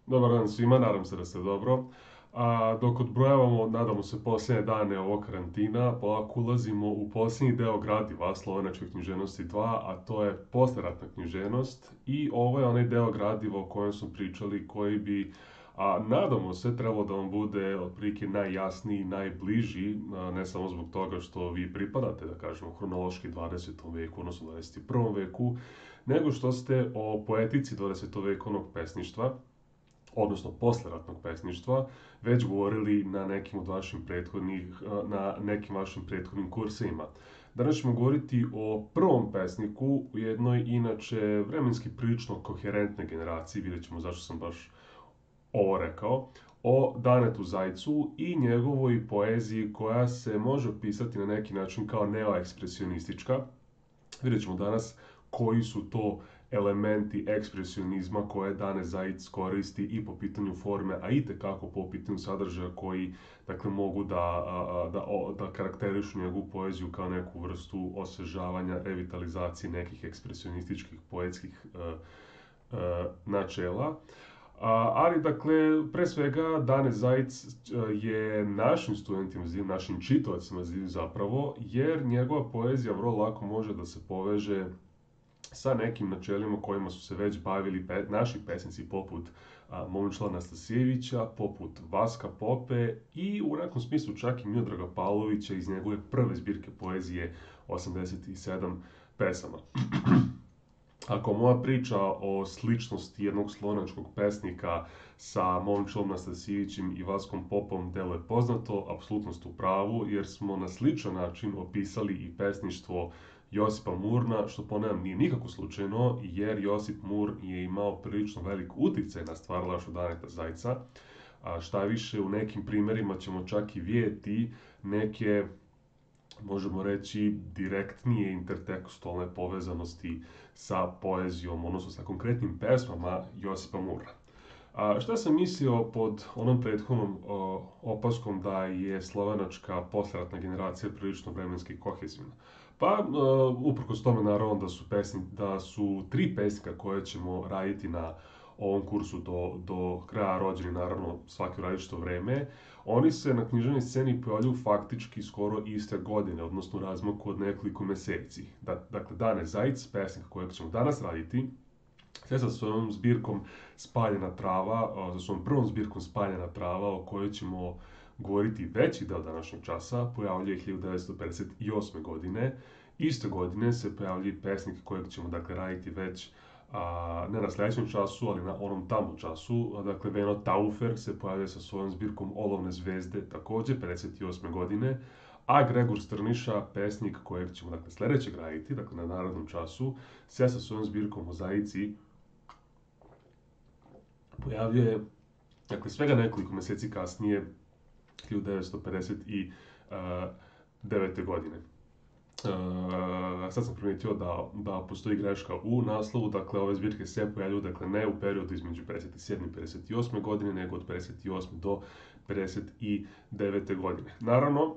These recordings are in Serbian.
Dobar dan svima, nadam se da ste dobro. Dok odbrojavamo, nadamo se, posljednje dane ovog karantina, polako ulazimo u posljednji deo gradiva slovenačke književnosti 2, a to je posleratna književnost. I ovo je onaj deo gradiva o kojem smo pričali, koji bi, nadamo se, trebalo da vam bude otprilike najjasniji, najbliži, ne samo zbog toga što vi pripadate, da kažemo, hronološki 20. veku, odnosno 21. veku, nego što ste o poetici 20. vekovnog pesništva, odnosno posleratnog pesništva, već govorili na nekim vašim prethodnim kursevima. Danas ćemo govoriti o prvom pesniku u jednoj, inače, vremenski prilično koherentne generaciji, vidjet ćemo zašto sam baš ovo rekao, o Danetu Zajcu i njegovoj poeziji koja se može opisati na neki način kao neoekspresionistička. Vidjet ćemo danas koji su to elementi ekspresionizma koje Dane Zajic koristi i po pitanju forme, a itekako po pitanju sadržaja koji, dakle, mogu da karakterišu njegovu poeziju kao neku vrstu osvežavanja, revitalizacije nekih ekspresionističkih poetskih načela. Ali, dakle, pre svega, Dane Zajic je našim studentima, našim čitaocima zapravo, jer njegova poezija vrlo lako može da se poveže sa nekim načelima kojima su se već bavili naši pesnici poput Momčila Nastasijevića, poput Vaska Pope i u nekom smislu čak i Miodraga Pavlovića iz njegove prve zbirke poezije 87 pesama. Ako moja priča o sličnosti jednog slovenačkog pesnika sa Momčilom Nastasijevićem i Vaskom Popom deluje poznato, apsolutno ste u pravu, jer smo na sličan način opisali i pesništvo Josipa Murna, što ponavljam nije nikako slučajno, jer Josip Mur je imao prilično velik uticaj na stvaralaštvo Daneta Zajca. Šta više, u nekim primerima ćemo čak i vidjeti neke, možemo reći, direktnije intertekstualne povezanosti sa poezijom, odnosno sa konkretnim pesmama Josipa Mura. Šta sam mislio pod onom prethodnom opaskom da je slovenačka posleratna generacija prilično vremenski kohezivna? Pa, uprkos tome, naravno, da su tri pesnika koje ćemo raditi na ovom kursu do kraja rođeni, naravno, svaki u različito vreme, oni se na književnoj sceni pojavljuju faktički skoro iste godine, odnosno u razmaku od nekoliko meseci. Dakle, Dane Zajic, pesnik kojeg ćemo danas raditi, se sa svojom zbirkom Spaljena trava, sa svojom prvom zbirkom Spaljena trava, o kojoj ćemo govoriti veći deo današnjeg časa, pojavljuje 1958. godine. Iste godine se pojavljuje pesnik kojeg ćemo, dakle, raditi već ne na sledećem času, ali na onom tamo času. Dakle, Veno Taufer se pojavljuje sa svojom zbirkom Olovne zvezde, takođe 58. godine, a Gregor Strniša, pesnik kojeg ćemo, dakle, sledećeg raditi, dakle, na narodnom času, se sa svojom zbirkom Mozaici pojavljuje, dakle, svega nekoliko meseci kasnije, 1959. godine. Sad sam primetio da postoji greška u naslovu, dakle, ove zbirke se pojavljuju, dakle, ne u periodu između 57. i 58. godine, nego od 58. do 59. godine. Naravno,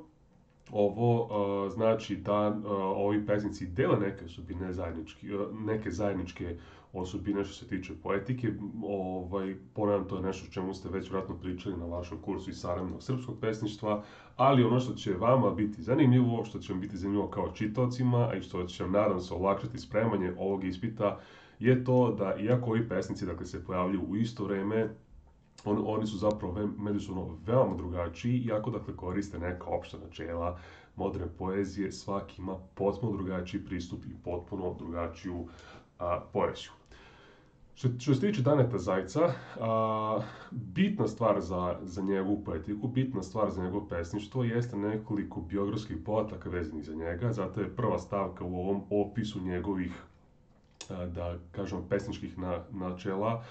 ovo znači da ovi pesnici dele neke zajedničke osobine što se tiče poetike. Ponavljam, to je nešto o čemu ste već vjerojatno pričali na vašem kursu iz savremenog srpskog pesništva, ali ono što će vama biti zanimljivo, što će vam biti zanimljivo kao čitaocima, a i što će vam, nadam se, olakšati spremanje ovog ispita, je to da, iako ovi pesnici, dakle, se pojavljuju u isto vreme, oni su zapravo međusobno veoma drugačiji, iako, dakle, koriste neka opšta načela moderne poezije, svaki ima potpuno drugačiji pristup i potpuno drugačiju poeziju. Što se tiče Daneta Zajca, bitna stvar za njegovu poetiku, bitna stvar za njegovo pesništvo jeste nekoliko biografskih podataka vezanih za njega, zato je prva stavka u ovom opisu njegovih, da kažem, pesničkih načela,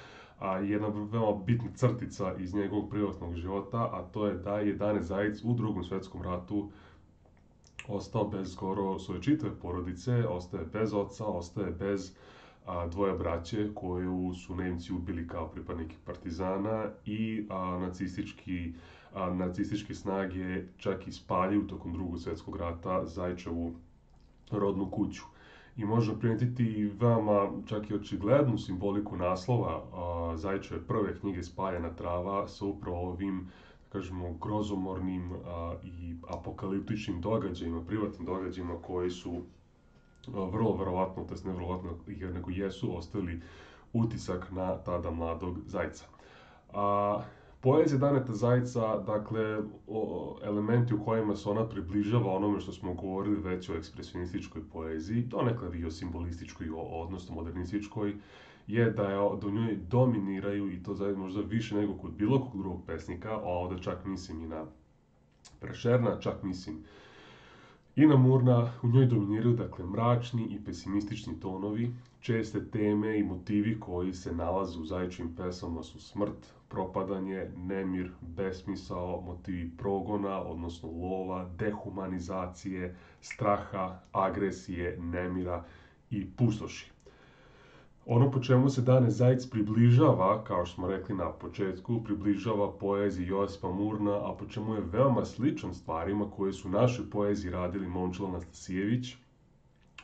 jedna veoma bitna crtica iz njegovog privatnog života, a to je da je Dane Zajic u Drugom svetskom ratu ostao bez skoro svoje čitave porodice, ostaje bez oca, ostaje bez dvoje braće koju su Nemci ubili kao pripadniki partizana i nacističke snage čak i spaljuju tokom Drugog svjetskog rata Zajićevu rodnu kuću. i možemo primijetiti veoma čak i očiglednu simboliku naslova Zajićeve prve knjige Spaljena trava sa upravo ovim, da kažemo, grozomornim i apokaliptičnim događajima, privatnim događajima koji su vrlo verovatno, to jest ne verovatno, nego jesu ostavili utisak na tada mladog Zajca. Poezija Daneta Zajca, dakle, elementi u kojima se ona približava onome što smo govorili već o ekspresionističkoj poeziji, donekle i o simbolističkoj, odnosno modernističkoj, je da u njoj dominiraju, i to zajedno možda više nego kod bilo kog drugog pesnika, a ovde čak mislim i na Prešerna, čak mislim i na Murna, u njoj dominiraju, dakle, mračni i pesimistični tonovi, česte teme i motivi koji se nalaze u Zajićevim pesama su smrt, propadanje, nemir, besmisao, motivi progona, odnosno lova, dehumanizacije, straha, agresije, nemira i pustoši. Ono po čemu se Dane Zajic približava, kao što smo rekli na početku, približava poeziji Josipa Murna, a po čemu je veoma sličan stvarima koje su u našoj poeziji radili Momčilo Nastasijević,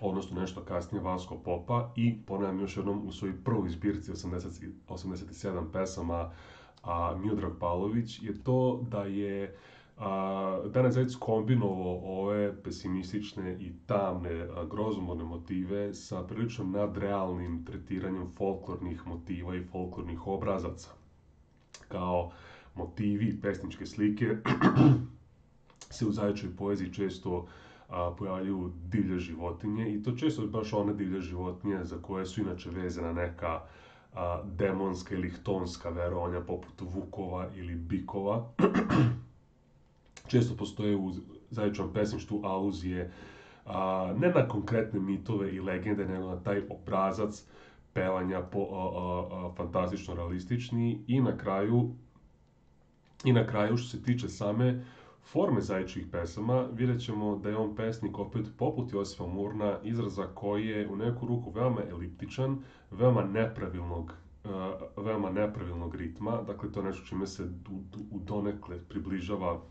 odnosno nešto kasnije Vasko Popa, i ponavljam još jednom u svojoj prvoj zbirci 87 pesama Miodrag Pavlović, je to da je Dane Zajic kombinovao ove pesimistične i tamne, grozomorne motive sa prilično nadrealnim tretiranjem folklornih motiva i folklornih obrazaca. Kao motivi pesničke slike se u Zajićevoj poeziji često pojavljuju divlje životinje, i to često baš one divlje životinje za koje su inače vezana neka demonska ili htonska verovanja poput vukova ili bikova. Često postoje u Zajićevom pesništvu aluzije ne na konkretne mitove i legende, nego na taj obrazac pevanja fantastično realistični. I na kraju, što se tiče same forme Zajićevih pesama, vidjet ćemo da je on pesnik, opet poput Josipa Murna, izraza koji je u neku ruku veoma eliptičan, veoma nepravilnog ritma. Dakle, to je nešto čime se u donekle približava,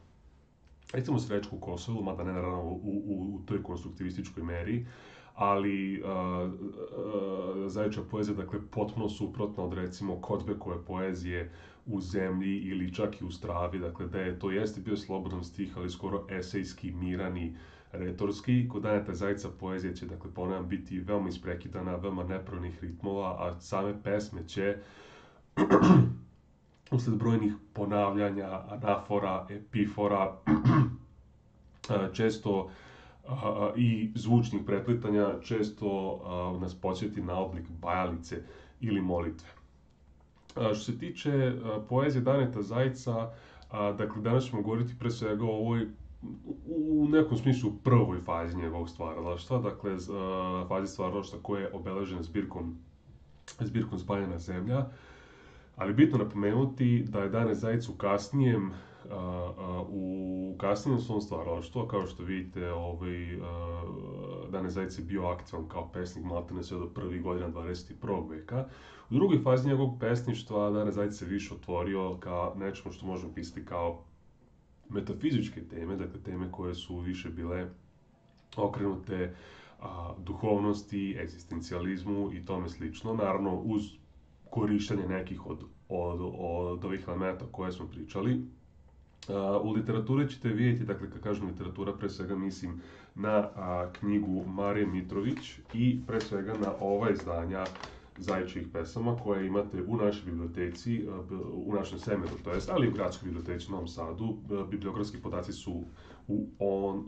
recimo, Srećku Kosovu, mada ne naravno u toj konstruktivističkoj meri, ali Zajićeva poezija, dakle, potpuno suprotna od, recimo, Kodbekove poezije U zemlji ili čak i U stravi, dakle, da je to jeste bio slobodan stih, ali skoro esejski, miran i retorski. Kod Daneta Zajca poezija će, dakle, ponavljam, biti veoma isprekidana, veoma nepravilnih ritmova, a same pesme će usled brojnih ponavljanja, anafora, epifora, često i zvučnih preplitanja, često nas podsjeti na oblik bajalice ili molitve. Što se tiče poezije Daneta Zajca, dakle, danas ćemo govoriti pre svega o ovoj, u nekom smislu, prvoj fazi njegovog stvaralaštva, dakle, fazi stvaralaštva koja je obeležena zbirkom Spaljena zemlja. Ali bitno napomenuti da je Dane Zajic u kasnijem svom stvaralaštvu, kao što vidite, Dane Zajic je bio aktivan kao pesnik maltene sve do prvih godina 21. veka. U drugoj fazi njegovog pesništva Dane Zajic se više otvorio ka nečemu što možemo pisati kao metafizičke teme, dakle teme koje su više bile okrenute duhovnosti, egzistencijalizmu i tome slično, naravno uz korištenje nekih od ovih elementa koje smo pričali. U literaturi ćete vidjeti, dakle, kad kažem literatura, pre svega mislim na knjigu Marije Mitrović i pre svega na ova izdanja Zajićevih pesama koje imate u našoj biblioteci, u našem Semeru, to jest, ali i u Gradskoj biblioteci u Novom Sadu. Bibliografski podaci su u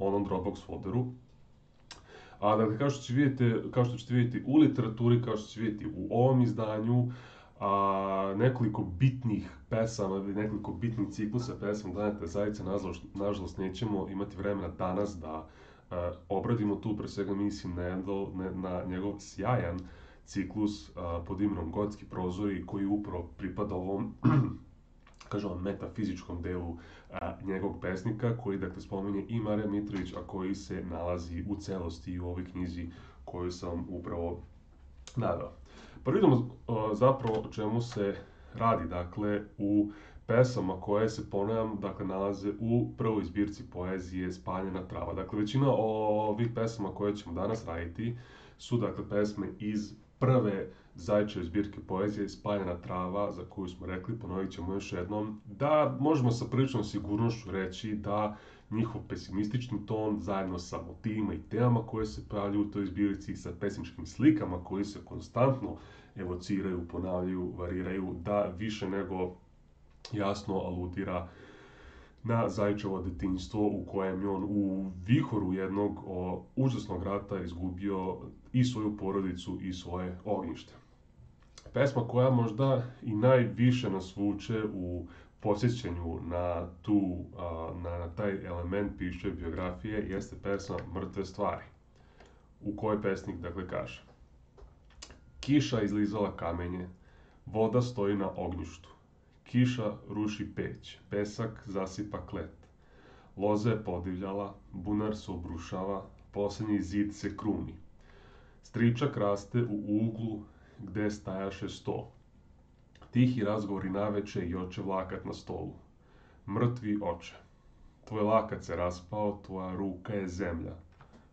onom Dropbox folderu. Dakle, kao što ćete vidjeti u literaturi, kao što ćete vidjeti u ovom izdanju, nekoliko bitnih pesama, nekoliko bitnih ciklusa pesama Daneta Zajica, nažalost, nećemo imati vremena danas da obradimo tu. Pre svega mislim na njegov sjajan ciklus pod imenom Gotski prozori, koji upravo pripada ovom, kažem, metafizičkom delu njegovog pesnika, koji, dakle, spominje i Marija Mitrović, a koji se nalazi u celosti u ovoj knjizi koju sam upravo naveo. Pa vidimo zapravo o čemu se radi, dakle, u pesama koje se, ponavljam, dakle, nalaze u prvoj zbirci poezije Spaljena trava. Dakle, većina ovih pesama koje ćemo danas raditi su dakle pesme iz prve Zajićeve zbirke poezije Spaljena trava, za koju smo rekli, ponovit ćemo još jednom, da možemo sa priličnom sigurnošću reći da njihov pesimistični ton zajedno sa motivima i temama koje se pojavljuju u toj zbirci, sa pesničkim slikama koji se konstantno evociraju, ponavljaju, variraju, da više nego jasno aludira na Zajićevo detinjstvo u kojem je on u vihoru jednog užasnog rata izgubio i svoju porodicu i svoje ognjište. Pesma koja možda i najviše nas vuče u podsjećanju na taj element piše biografije jeste pesma Mrtve stvari, u kojoj pesnik dakle kaže: Kiša izlizala kamenje, voda stoji na ognjištu. Kiša ruši peć, pesak zasipa klet. Loza je podivljala, bunar se obrušava, posljednji zid se kruni. Stričak raste u uglu gde stajaše sto. Tihi razgovori naveče i oče vlakat na stolu. Mrtvi oče, tvoj lakat se raspao, tvoja ruka je zemlja.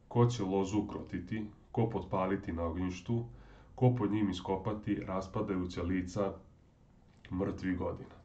Ko će lozu ukrotiti, ko potpaliti na ognjištu, ko pod njim iskopati raspadajuća lica mrtvih godina.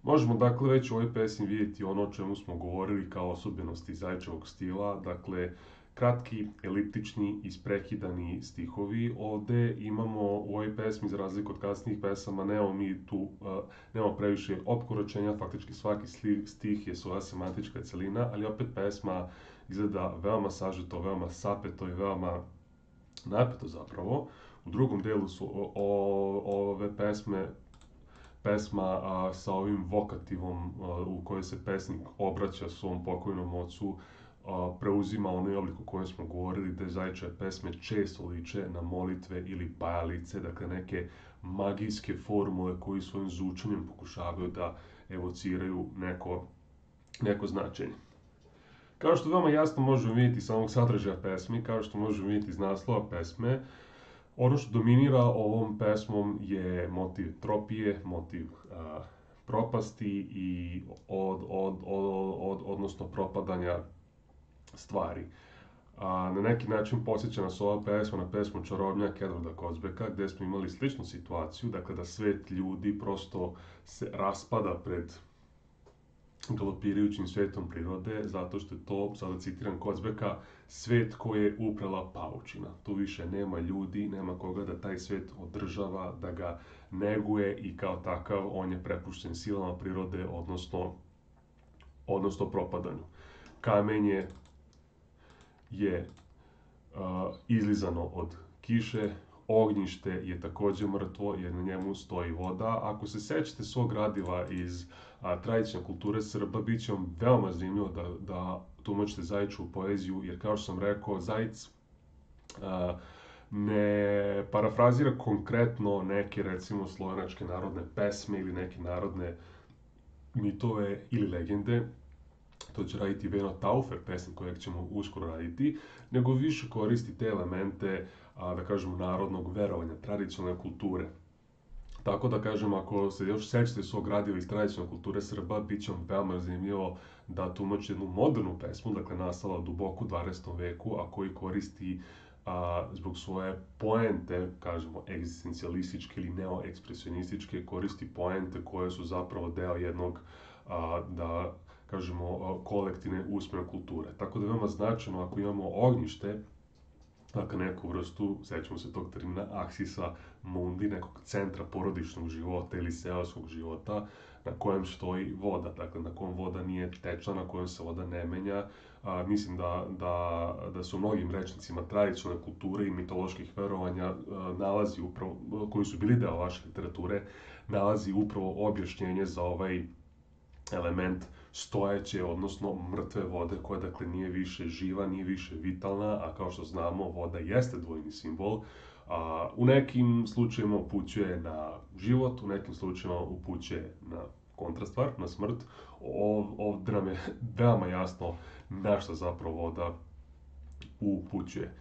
Možemo dakle već u ovoj pesmi vidjeti ono o čemu smo govorili kao osobenosti Zajićevog stila, dakle kratki, eliptični, isprekidani stihovi. Ovde imamo u ovoj pesmi, za razliku od kasnijih pesama, nemamo previše opkoročenja, faktički svaki stih je svoja semantička celina, ali opet pesma izgleda veoma sažeto, veoma sapeto i veoma napeto zapravo. U drugom delu su ove pesma sa ovim vokativom u kojoj se pesnik obraća svom pokojnom ocu, preuzima onaj oblik o kojem smo govorili, gde Zajićeve pesme često liče na molitve ili bajalice, dakle neke magijske formule koji svojim zvučanjem pokušavaju da evociraju neko značenje. Kao što veoma jasno možemo vidjeti iz samog sadržaja pesmi, kao što možemo vidjeti iz naslova pesme, ono što dominira ovom pesmom je motiv tropije, motiv propasti i odnosno propadanja stvari. Na neki način podsjeća nas ova pesma na pesmu Čarobnjak Edvarda Kozbeka, gde smo imali sličnu situaciju, dakle da svet ljudi prosto se raspada pred galopirajućim svetom prirode, zato što je to, sada citiram Kozbeka, svet koji je uprala paučina. Tu više nema ljudi, nema koga da taj svet održava, da ga neguje i kao takav on je prepušten silama prirode, odnosno propadanju. Kamenje je izlizano od kiše, ognjište je takođe mrtvo jer na njemu stoji voda. Ako se sećate svog gradiva iz tradicionalne kulture Srba, bit će vam veoma zanimljivo da tumačite Zajićevu poeziju, jer kao što sam rekao, Zajic ne parafrazira konkretno neke, recimo, slovenačke narodne pesme ili neke narodne mitove ili legende. To će raditi Veno Taufer, pesnik kojeg ćemo uskoro raditi, nego više koristi te elemente, da kažemo, narodnog verovanja, tradicionalne kulture. Tako da kažem, ako se još sećate svog gradiva iz tradicionalne kulture Srba, bit će vam veoma zanimljivo da tumači jednu modernu pesmu, dakle nastala u duboku 20. veku, a koji koristi zbog svoje poente, kažemo, egzistencijalističke ili neoekspresionističke, koristi poente koje su zapravo deo jednog, da kažemo, kolektivne usmene kulture. Tako da je veoma značajno ako imamo ognjište, dakle neku vrstu, sećamo se tog termina, aksisa mundi, nekog centra porodičnog života ili seoskog života, na kojem stoji voda, dakle na kojem voda nije tečna, na kojem se voda ne menja. Mislim da su u mnogim rečnicima tradicionalne kulture i mitoloških verovanja nalazi upravo, koji su bili deo vaše literature, nalazi upravo objašnjenje za ovaj element stojeće, odnosno mrtve vode, koja dakle nije više živa, nije više vitalna, a kao što znamo, voda jeste dvojni simbol. U nekim slučajima upućuje na život, u nekim slučajima upućuje na kontrastvar, na smrt. Ovdje nam je veoma jasno na što zapravo voda upućuje.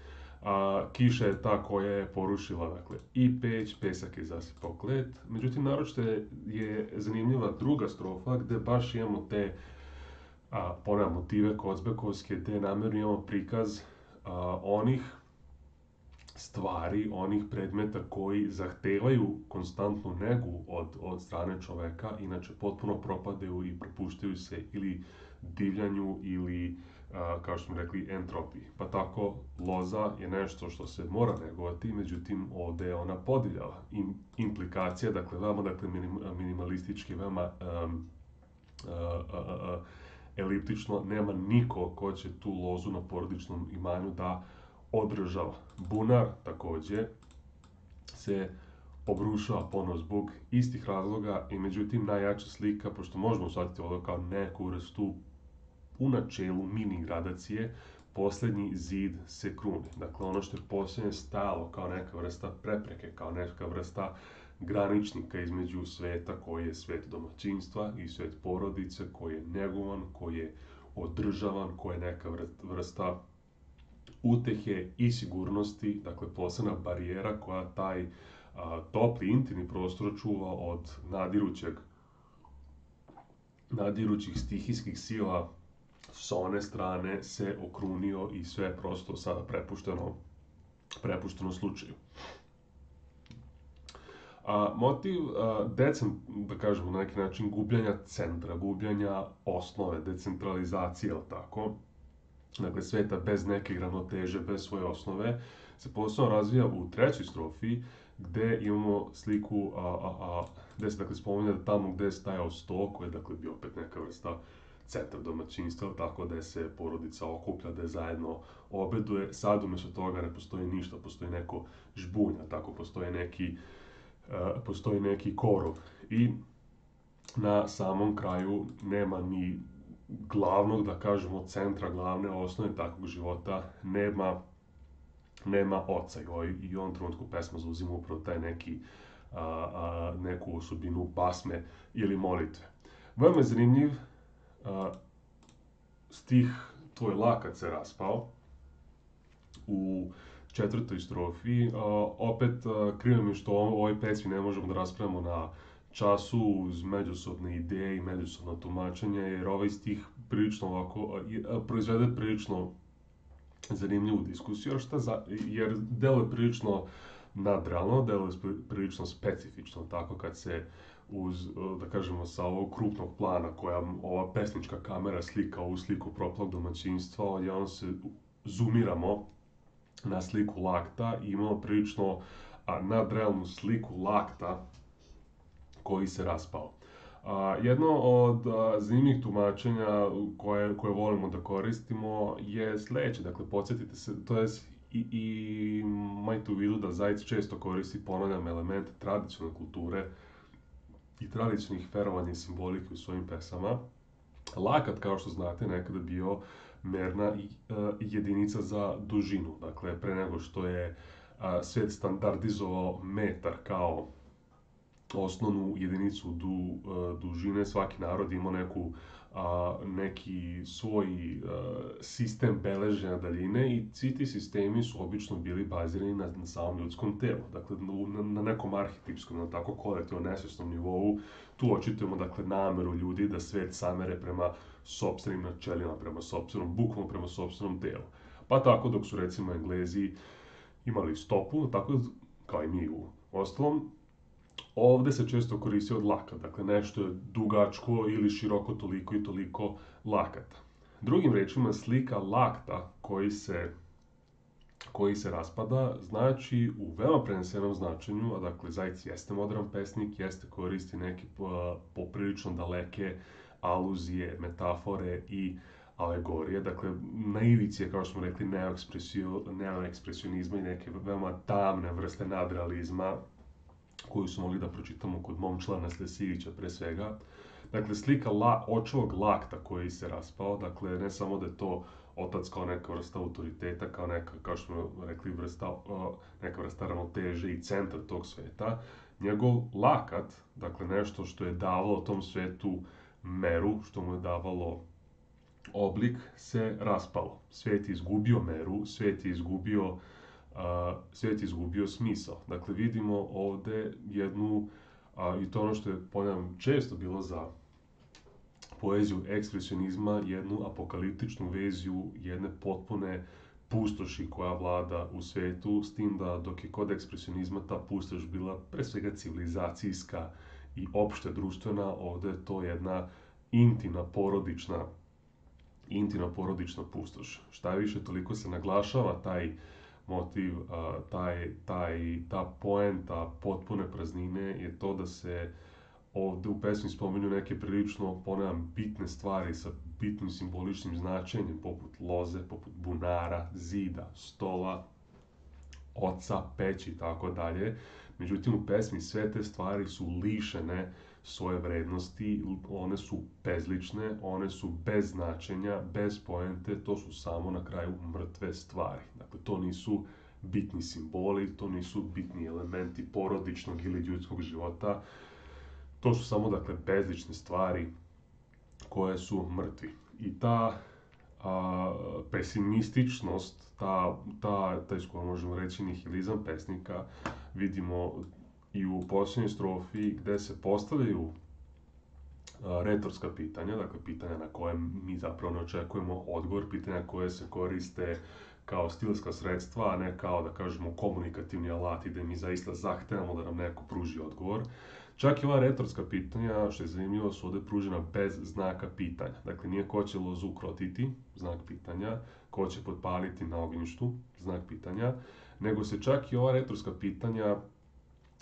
Kiša je ta koja je porušila, dakle, i peć, pesak je zasipao klet. Međutim, naročito je zanimljiva druga strofa, gde baš imamo te motive kozbekovske, gde namjerno imamo prikaz onih stvari, onih predmeta koji zahtevaju konstantnu negu od strane čoveka, inače potpuno propadaju i propuštaju se ili divljanju ili, kao što smo rekli, entropiji. Pa tako, loza je nešto što se mora negovati, međutim, ovde je ona podivljala. Implikacija, dakle, veoma minimalistički, veoma eliptično, nema niko ko će tu lozu na porodičnom imanju da održava. Bunar, takođe, se obrušava ponovo zbog istih razloga i međutim najjača slika, pošto možemo shvatiti ovo kao neku vrstu u načelu mini gradacije, poslednji zid se kruni. Dakle, ono što je poslednje stajalo kao neka vrsta prepreke, kao neka vrsta graničnika između sveta koji je svet domaćinstva i svet porodice, koji je negovan, koji je održavan, koji je neka vrsta utehe i sigurnosti, dakle posebna barijera koja taj topli, intimni prostor čuva od nadirućih stihijskih sila s one strane se okrunio i sve je prosto sada prepušteno slučaju. Motiv da kažemo na neki način gubljenja centra, gubljenja osnove, decentralizacije, ili tako, dakle sveta bez neke ravnoteže, bez svoje osnove, se posebno razvija u trećoj strofi, gde imamo sliku, gde se dakle spominje da tamo gde je stajao sto, koji je dakle bio opet neka vrsta centra domaćinstva, tako da se porodica okuplja, da je zajedno obeduje, sad umesto toga ne postoji ništa, postoji neko žbunja, tako postoji neki korov. I na samom kraju nema ni glavnog, da kažemo, centra, glavne osnove takvog života, nema oca. I u ovom trenutku pesma zauzima upravo taj neku osobinu basme ili molitve. Veoma je zanimljiv stih Tvoj lakat se raspao u četvrtoj strofi. Opet krivo mi što o ovoj pesmi ne možemo da raspravljamo na času uz međusobne ideje i međusobno tumačenje, jer ovaj stih prilično ovako proizvede prilično zanimljivu diskusiju, jer deluje prilično nadrealno, deluje prilično specifično, tako kad se uz, da kažemo, sa ovog krupnog plana koja ova pesnička kamera slika ovu sliku propalog domaćinstva, odjednom se zoomiramo na sliku lakta i imamo prilično nadrealnu sliku lakta koji se raspao. Jedno od zanimljivih tumačenja koje volimo da koristimo je sledeće, dakle, podsjetite se, to je i imajte u vidu da Zajec često koristi, ponavljam, elemente tradicionalne kulture i tradicionalnih verovanja i simbolike u svojim pesama. Lakat, kao što znate, nekada bio merna jedinica za dužinu. Dakle, pre nego što je svet standardizovao metar kao osnovnu jedinicu dužine, svaki narod ima neki svoj sistem beleženja daljine i svi ti sistemi su obično bili bazirani na samom ljudskom telu. Dakle, na nekom arhetipskom, na tako kolektivnom, nesvesnom nivou, tu očitujemo, dakle, nameru ljudi da svet samere prema sopstvenim načelima, bukvalno prema sopstvenom telu. Pa tako, dok su, recimo, Englezi imali stopu, tako kao i mi u ostalom, ovde se često koristi od lakat, dakle nešto je dugačko ili široko toliko i toliko lakata. Drugim rečima, slika lakta koji se raspada znači u veoma prenesenom značenju, a dakle Zajec jeste modern pesnik, koristi neke poprilično daleke aluzije, metafore i alegorije, dakle na ivici je, kao što smo rekli, neoekspresionizma i neke veoma tamne vrste nadrealizma koju smo mogli da pročitamo kod Momčila Naslesivića pre svega. Dakle, slika očevog lakta koji se raspao, dakle, ne samo da je to otac kao neka vrsta autoriteta, kao što smo rekli, neka vrsta ravnoteže i centar tog sveta, njegov lakat, dakle, nešto što je davalo tom svetu meru, što mu je davalo oblik, se raspalo. Svet je izgubio meru, svet je izgubio smisao. Dakle, vidimo ovde jednu, i to ono što je, ponavljam, često bilo za poeziju ekspresionizma, jednu apokaliptičnu viziju jedne potpune pustoši koja vlada u svijetu, s tim da dok je kod ekspresionizma ta pustoš bila pre svega civilizacijska i opšte društvena, ovdje je to jedna intimna porodična pustoš. Šta više, toliko se naglašava taj motiv, ta poenta potpune praznine je to da se ovdje u pesmi spominju neke prilično, ponavljam, bitne stvari sa bitnim simboličnim značenjem, poput loze, poput bunara, zida, stola, oca, peći i tako dalje. Međutim, u pesmi sve te stvari su lišene svoje vrednosti, one su bezlične, one su bez značenja, bez poente, to su samo na kraju mrtve stvari. Dakle, to nisu bitni simboli, to nisu bitni elementi porodičnog ili ljudskog života, to su samo, dakle, bezlične stvari koje su mrtvi. I ta pesimističnost, taj skoro možemo reći nihilizam pesnika, vidimo i u posljednjoj strofi gde se postavljaju retorska pitanja, dakle pitanja na koje mi zapravo ne očekujemo odgovor, pitanja koje se koriste kao stilska sredstva, a ne kao, da kažemo, komunikativni alati gde mi zaista zahtevamo da nam neko pruži odgovor. Čak i ova retorska pitanja, što je zanimljivo, su ovdje pružena bez znaka pitanja. Dakle, nije ko će lozu ukrotiti, znak pitanja, ko će potpaliti na ognjištu, znak pitanja, nego se čak i ova retorska pitanja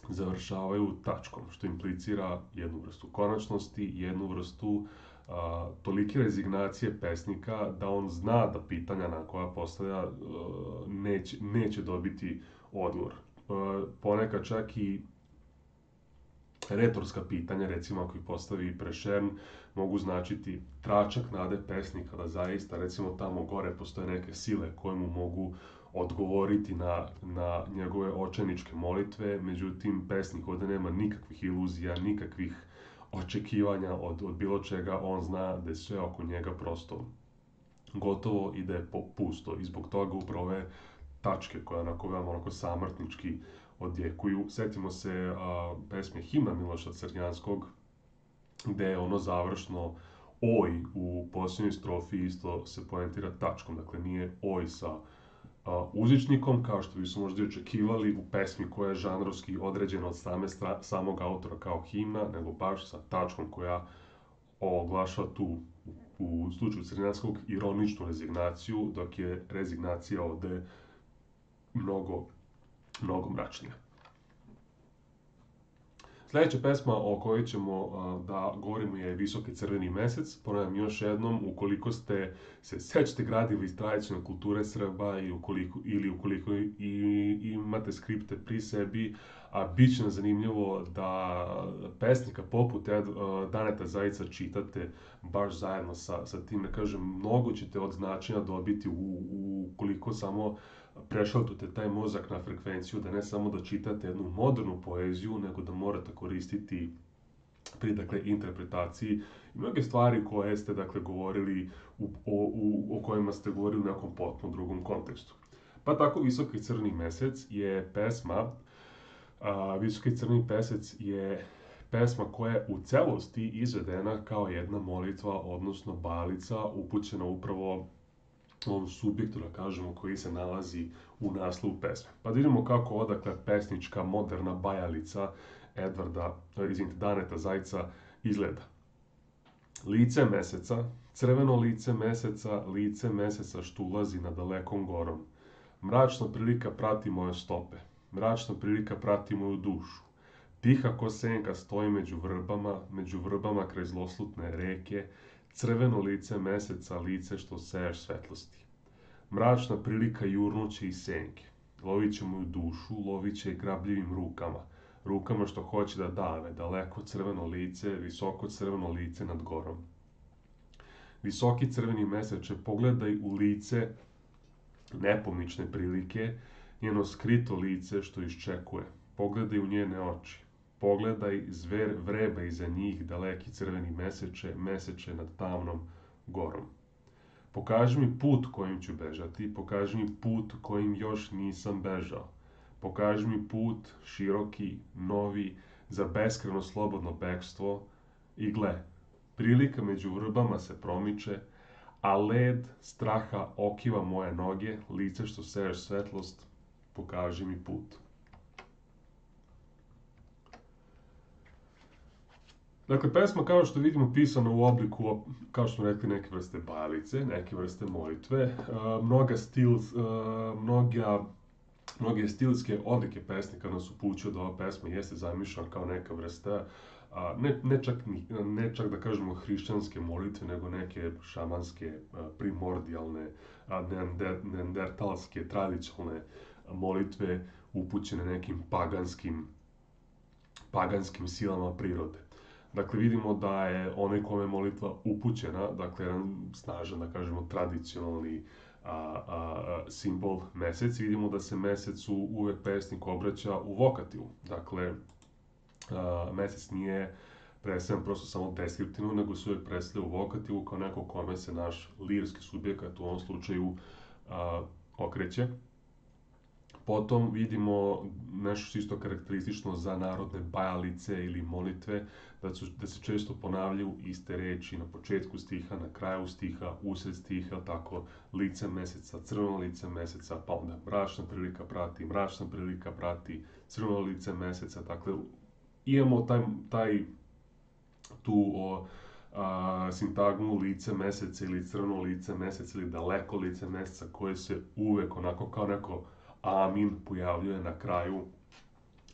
završavaju tačkom, što implicira jednu vrstu konačnosti, jednu vrstu tolike rezignacije pesnika da on zna da pitanja na koja postavlja neće dobiti odgovor. Ponekad čak i retorska pitanja, recimo ako ih postavi Prešern, mogu značiti tračak nade pesnika da zaista, recimo tamo gore postoje neke sile koje mu mogu odgovoriti na njegove očajničke molitve, međutim pesnik ovdje nema nikakvih iluzija, nikakvih očekivanja od bilo čega, on zna da je sve oko njega prosto gotovo i da je pusto i zbog toga upravo ove tačke koje onako samrtnički odjekuju. Setimo se pesme Himna Miloša Crnjanskog, gde je ono završno oj u posljednjoj strofi isto se poentira tačkom, dakle nije oj sa uzičnikom, kao što bi se možda očekivali u pesmi koja je žanrovski određena od samog autora kao himna, nego baš sa tačkom koja oglašava tu, u slučaju Crnjanskog, ironičnu rezignaciju, dok je rezignacija ovde mnogo mračnija. Sljedeća pesma o kojoj ćemo da govorimo je Visoki crveni mesec. Ponavljam još jednom, ukoliko ste se sećate gradiva iz tradicionalne kulture Srba i ukoliko imate skripte pri sebi, bit će nam zanimljivo da pesnika poput Daneta Zajica čitate baš zajedno sa tim, da kažem, mnogo ćete od značenja dobiti ukoliko samo prešaltujete taj mozak na frekvenciju, da ne samo da čitate jednu modernu poeziju, nego da morate koristiti pri, dakle, interpretaciji i mnoge stvari koje ste, dakle, govorili, o kojima ste govorili u nekom potpuno drugom kontekstu. Pa tako Visoki crni mesec je pesma, Visoki crni mesec je pesma koja je u celosti izvedena kao jedna molitva, odnosno balica upućena upravo ovom subjektu, da kažemo, koji se nalazi u naslovu pesme. Pa da vidimo kako odakle pesnička moderna bajalica Daneta Zajca izgleda. Lice meseca, crveno lice meseca što ulazi na dalekom gorom. Mračna prilika prati moje stope, mračna prilika prati moju dušu. Tiha ko senka stoji među vrbama kraj zloslutne reke, crveno lice meseca, lice što seješ svetlosti. Mračna prilika jurnuće i senke. Lovit će moju dušu, lovit će grabljivim rukama što hoće da dave, daleko crveno lice, visoko crveno lice nad gorom. Visoki crveni meseče, pogledaj u lice nepomične prilike, njeno skrito lice što iščekuje. Pogledaj u njene oči. Pogledaj, zver vreba iza njih, daleki crveni meseče nad tamnom gorom. Pokaži mi put kojim ću bežati, pokaži mi put kojim još nisam bežao. Pokaži mi put široki, novi, za beskreno slobodno bekstvo. I gle, prilika među vrbama se promiče, a led straha okiva moje noge, lice što seješ svetlost, pokaži mi put. Dakle, pesma, kao što vidimo, pisana u obliku, kao što smo rekli, neke vrste bajalice, neke vrste molitve, mnoge stilske odlike pesnika nas upućuju da ova pesma jeste zamišljena kao neka vrsta, ne čak da kažemo hrišćanske molitve, nego neke šamanske, primordijalne, neandertalske, tradicionalne molitve upućene nekim paganskim silama prirode. Dakle, vidimo da je onaj kome je molitva upućena, dakle, jedan snažan, da kažemo, tradicionalni simbol mesec. Vidimo da se mesecu uvek pesnik obraća u vokativu. Dakle, mesec nije predstavljen prosto samo deskriptivno, nego se uvek predstavlja u vokativu kao neko kome se naš lirski subjekat u ovom slučaju okreće. Potom vidimo nešto što isto karakteristično za narodne bajalice ili molitve, da se često ponavljaju iste reči na početku stiha, na kraju stiha, usred stiha, tako lice meseca, crveno lice meseca, pa onda mračna prilika prati, crveno lice meseca, dakle imamo tu sintagmu lice meseca ili crveno lice meseca ili daleko lice meseca koje se uvek onako kao neko amin pojavljuje na kraju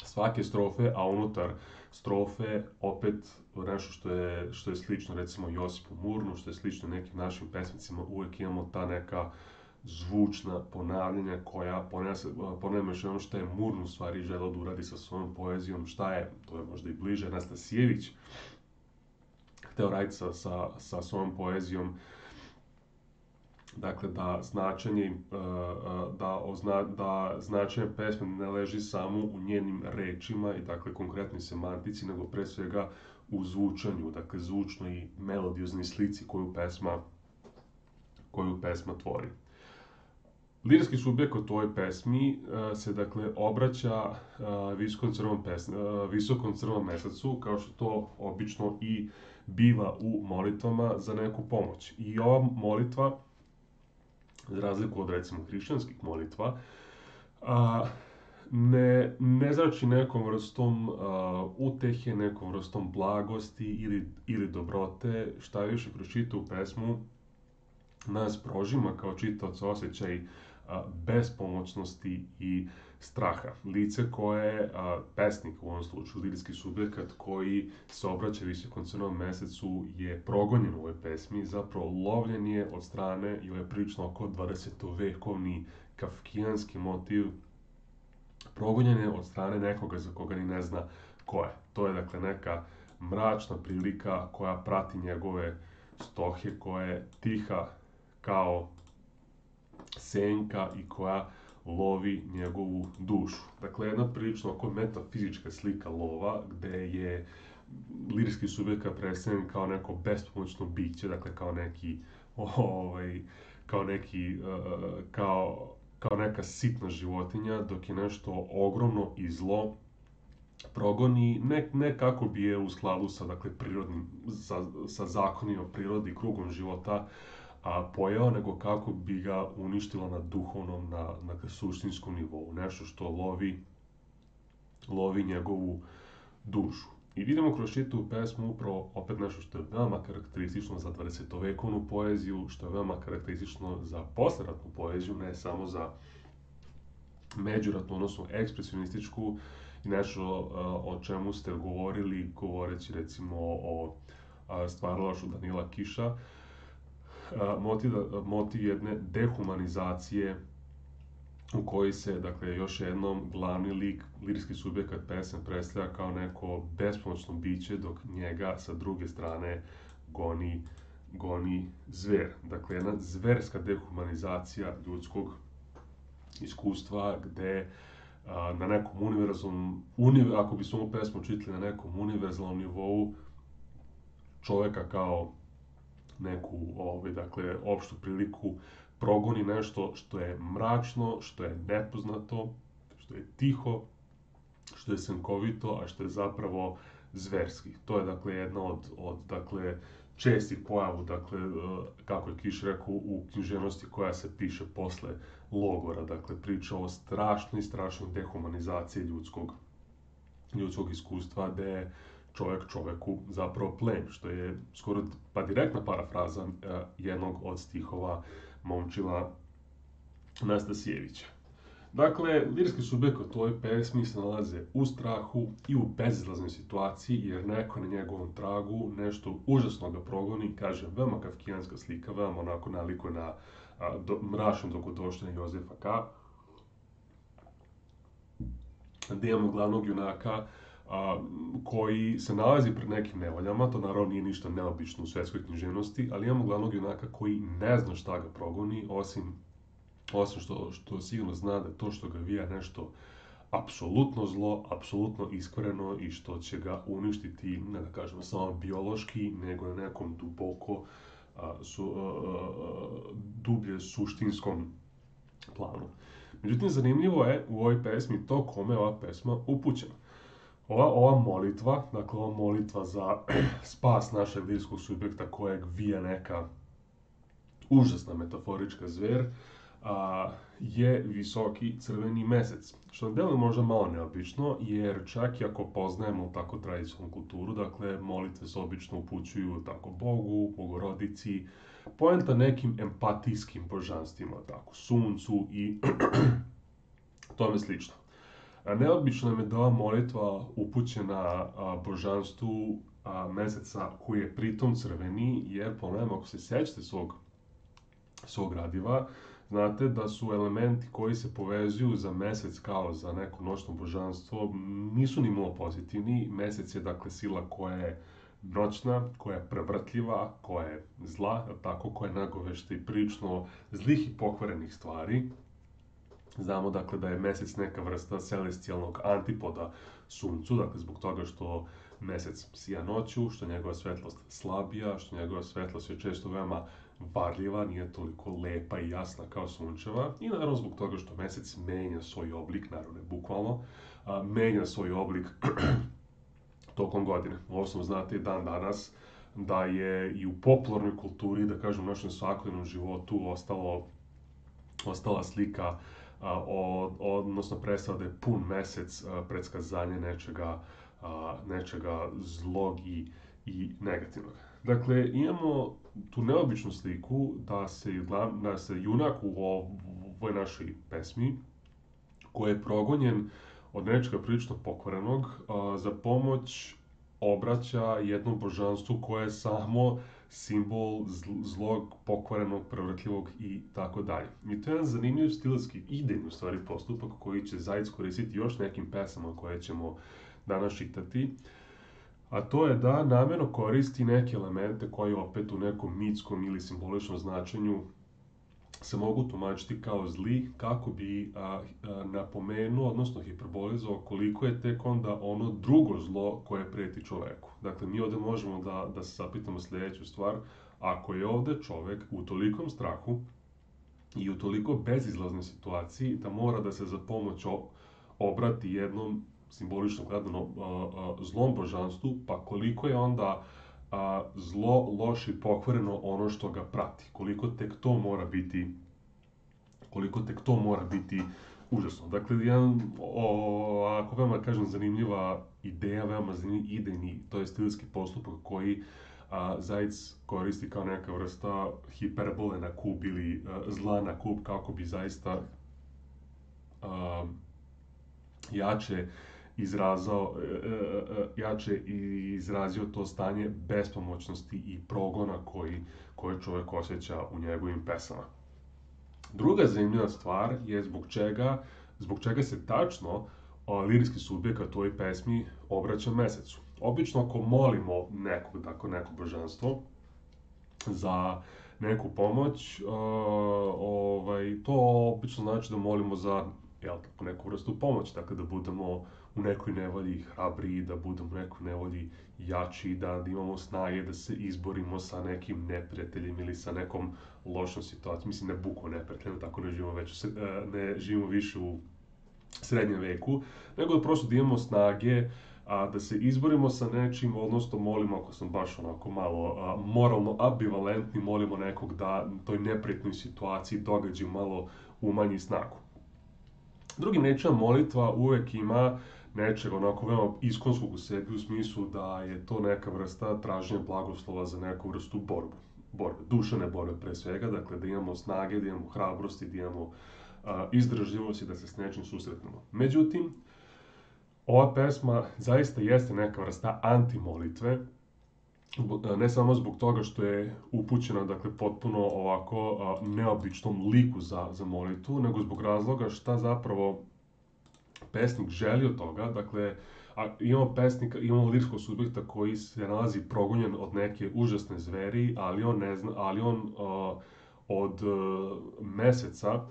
svake strofe, a unutar strofe opet nešto što je slično recimo Josipu Murnu, što je slično nekim našim pesmicima, uvek imamo ta neka zvučna ponavljanja koja ponavljamo još ono što je Murnu u stvari želeo da uradi sa svojom poezijom, šta je, to je možda i bliže, Anastasijević hteo raditi sa svojom poezijom. Dakle, da značenje pesme ne leži samo u njenim rečima i dakle konkretnoj semantici, nego pre svega u zvučanju, dakle zvučnoj i melodioznoj slici koju pesma tvori. Lirski subjekat u ovoj pesmi se dakle obraća visokom crvenom mesecu, kao što to obično i biva u molitvama za neku pomoć. I ova molitva, za razliku od recimo hrišćanskih molitva, ne znači nekom vrstom utehe, nekom vrstom blagosti ili dobrote, šta više kroz čitavu pesmu nas prožima kao čitaoca osjećaj bespomoćnosti i straha. Lice koje pesnik, u ovom slučaju lirski subjekat, koji se obraća visokom crvenom mesecu, je progonjen u ovoj pesmi, zapravo lovljen je od strane, i ovo je prilično oko 20-vekovni kafkijanski motiv, progonjen je od strane nekoga za koga ni ne zna ko je. To je dakle neka mračna prilika koja prati njegove stohe, koja je tiha kao senka i koja lovi njegovu dušu. Dakle, jedna prilično oko metafizička slika lova, gde je lirski subjekat predstavljen kao neko bespomoćno biće, dakle kao neka sitna životinja, dok je nešto ogromno i zlo progoni, ne kako bi je u skladu sa sa zakonima prirodi, krugom života pojao, nego kako bi ga uništilo na duhovnom, na suštinskom nivou. Nešto što lovi njegovu dušu. I vidimo kroz čitavu pesmu upravo opet nešto što je veoma karakteristično za 20-vekovnu poeziju, što je veoma karakteristično za posleratnu poeziju, ne samo za međuratnu, odnosno ekspresionističku, i nešto o čemu ste govorili, govoreći recimo o stvaralaštvu Danila Kiša, motiv jedne dehumanizacije u kojoj se, dakle, još jednom glavni lik, lirski subjekat pesme predstavlja kao neko bespomoćno biće, dok njega sa druge strane goni zver. Dakle, jedna zverska dehumanizacija ljudskog iskustva, gde na nekom univerzalnom, ako bismo ovu pesmu čitali na nekom univerzalnom nivou, čoveka kao neku opštu priliku progoni nešto što je mračno, što je nepoznato, što je tiho, što je senkovito, a što je zapravo zverski. To je dakle jedna od dakle, čestih pojavu, dakle, kako je Kiš rekao, u književnosti koja se piše posle logora. Dakle, priča o strašnoj dehumanizaciji ljudskog iskustva, gde je čovjek čovjeku zapravo plen, što je skoro pa direktna parafraza jednog od stihova Momčila Nastasijevića. Dakle, lirski subjekt u toj pesmi se nalaze u strahu i u bezizlaznoj situaciji, jer neko na njegovom tragu nešto užasno ga progoni, kaže, veoma kafkijanska slika, veoma onako nalikuje na mračnu dogodovštinu Jozefa K. Gde imamo glavnog junaka koji se nalazi pred nekim nevoljama, to naravno nije ništa neobično u svetskoj književnosti, ali imamo glavnog junaka koji ne zna šta ga progoni, osim što sigurno zna da je to što ga vija nešto apsolutno zlo, apsolutno iskvareno i što će ga uništiti, ne da kažemo samo biološki, nego na nekom dublje suštinskom planu. Međutim, zanimljivo je u ovoj pesmi to kome je ova pesma upućena. Ova molitva, dakle ova molitva za spas našeg lirskog subjekta kojeg vija neka užasna metaforička zver, je visoki crveni mesec. Što nam deluje možda malo neobično, jer čak i ako poznajemo tako tradicionalnu kulturu, dakle molitve se obično upućuju tako Bogu, Bogorodici, poenta nekim empatijskim božanstvima, tako suncu i tome slično. Neobično nam je da ova molitva upućena božanstvu meseca koji je pritom crveni, jer ponavljam, ako se sećate svog gradiva, znate da su elementi koji se povezuju za mesec kao za neko noćno božanstvo nisu ni malo pozitivni. Mesec je dakle sila koja je noćna, koja je prevrtljiva, koja je zla, tako, koja je nagovešta i prilično zlih i pokvarenih stvari. Znamo dakle da je mesec neka vrsta celestijalnog antipoda suncu, dakle zbog toga što mesec sija noću, što njegova svetlost slabija, što njegova svetlost je često veoma varljiva, nije toliko lepa i jasna kao sunčeva, i naravno zbog toga što mesec menja svoj oblik, naravno ne bukvalno, menja svoj oblik tokom godine. Osnovno znate dan danas da je i u popularnoj kulturi, da kažem u našem svakodnevnom životu, ostala slika, odnosno predstava da je pun mesec predskazanje nečega zlog i negativnog. Dakle, imamo tu neobičnu sliku da se junak u ovoj našoj pesmi, koji je progonjen od nečega prilično pokvarenog, za pomoć obraća jednom božanstvu koje je samo simbol zlog, pokvarenog, prevrtljivog i tako dalje. I to je jedan zanimljiv stilski, idejni u stvari postupak koji će Zajec koristiti još nekim pesama koje ćemo danas čitati, a to je da namjerno koristi neke elemente koji opet u nekom mitskom ili simboličnom značenju se mogu tumačiti kao zli, kako bi napomenuo, odnosno hiperbolizovao koliko je tek onda ono drugo zlo koje preti čoveku. Dakle, mi ovde možemo da se zapitamo sljedeću stvar: ako je ovde čovek u tolikom strahu i u toliko bezizlaznoj situaciji da mora da se za pomoć obrati jednom simbolično gledano zlom božanstvu, pa koliko je onda zlo, loše i pokvareno ono što ga prati, koliko tek to mora biti užasno. Dakle, ako veoma kažem zanimljiva ideja, veoma zanimljiv idejni, to je stilski postupak koji Zajec koristi kao neka vrsta hiperbole na kub ili zla na kub, kako bi zaista jače izrazio to stanje bespomoćnosti i progona koje čovjek osjeća u njegovim pesama. Druga zanimljiva stvar je zbog čega se tačno lirijski subjekat u ovoj pesmi obraća mesecu. Obično ako molimo neko božanstvo za neku pomoć, to obično znači da molimo za neku vrstu pomoći, dakle da budemo u nekoj nevolji hrabriji, da budemo u nekoj nevolji jači, da imamo snage da se izborimo sa nekim neprijateljem ili sa nekom lošom situacijom. Mislim, ne bukvalno neprijateljem, tako ne živimo više u srednjem veku, nego da prosto da imamo snage da se izborimo sa nečim, odnosno molimo, ako sam baš onako malo moralno ambivalentni, molimo nekog da toj neprijatnoj situaciji, događaju malo umanji snagu. Drugim rečima, molitva uvek ima nečeg onako veoma iskonskog u sebi, u smislu da je to neka vrsta traženja blagoslova za neku vrstu borbe, duševne borbe pre svega, dakle da imamo snage, da imamo hrabrosti, da imamo izdržljivosti da se s nečim susretnemo. Međutim, ova pesma zaista jeste neka vrsta anti-molitve, ne samo zbog toga što je upućena, dakle, potpuno ovako neobičnom liku za molitvu, nego zbog razloga šta zapravo pesnik želi od toga. Dakle, imamo pesnika, imamo lirskog subjekta koji se nalazi progonjen od neke užasne zveri, ali on od meseca,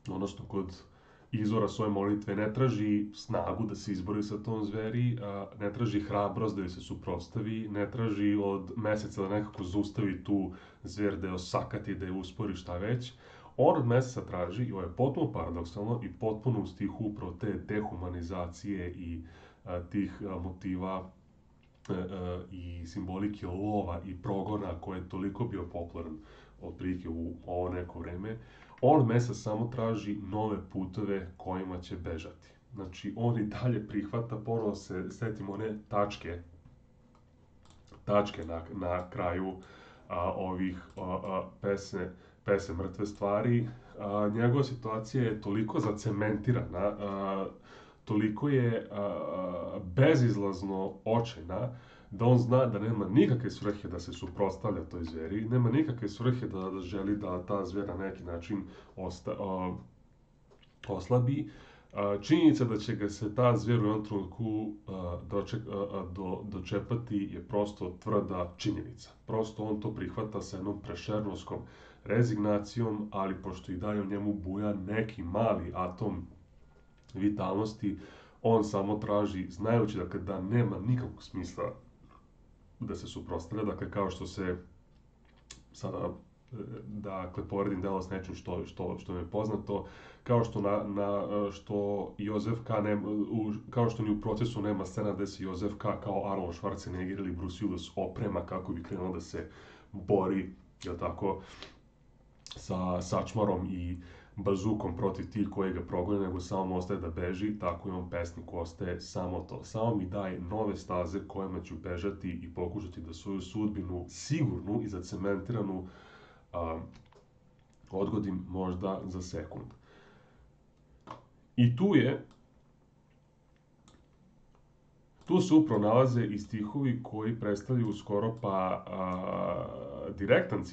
odnosno kod izvora svoje molitve, ne traži snagu da se izbori sa tom zveri, ne traži hrabrost da joj se suprotstavi, ne traži od meseca da nekako zaustavi tu zver, da je osakati, da je uspori, šta već. On od meseca traži, i ovo je potpuno paradoksalno i potpuno u stihu upravo te dehumanizacije i tih motiva i simbolike lova i progona koji je toliko bio popularan otprilike u ovo neko vreme. On meseca samo traži nove puteve kojima će bežati. Znači, on i dalje prihvata, ponovo se setimo one tačke na kraju ovih pesme Mrtve stvari. Njegova situacija je toliko zacementirana, toliko je bezizlazno očajna, da on zna da nema nikakve svrhe da se suprotstavlja toj zveri, nema nikakve svrhe da želi da ta zver na neki način oslabi. Činjenica da će ga se ta zver u jednom trenutku dočepati je prosto tvrda činjenica. Prosto on to prihvata sa jednom prešernovskom rezignacijom, ali pošto i dalje u njemu buja neki mali atom vitalnosti, on samo traži, znajući dakle, da nema nikakvog smisla da se suprotstavlja, dakle kao što se sada, dakle, poredim delo s nečim što mi je poznato, kao što Josef K. kao što ni u Procesu nema scena gde se Josef K. kao Arnold Schwarzenegger ili Bruce Willis oprema kako bi krenuo da se bori, jel tako, sa sačmarom i bazukom protiv tih koji ga progone, nego samo ostaje da beži, tako i on pesniku ostaje samo to. Samo mi daje nove staze kojima ću bežati i pokušati da svoju sudbinu sigurnu i zacementiranu odgodim možda za sekund. I tu se upravo nalaze i stihovi koji predstavljaju skoro pa direktan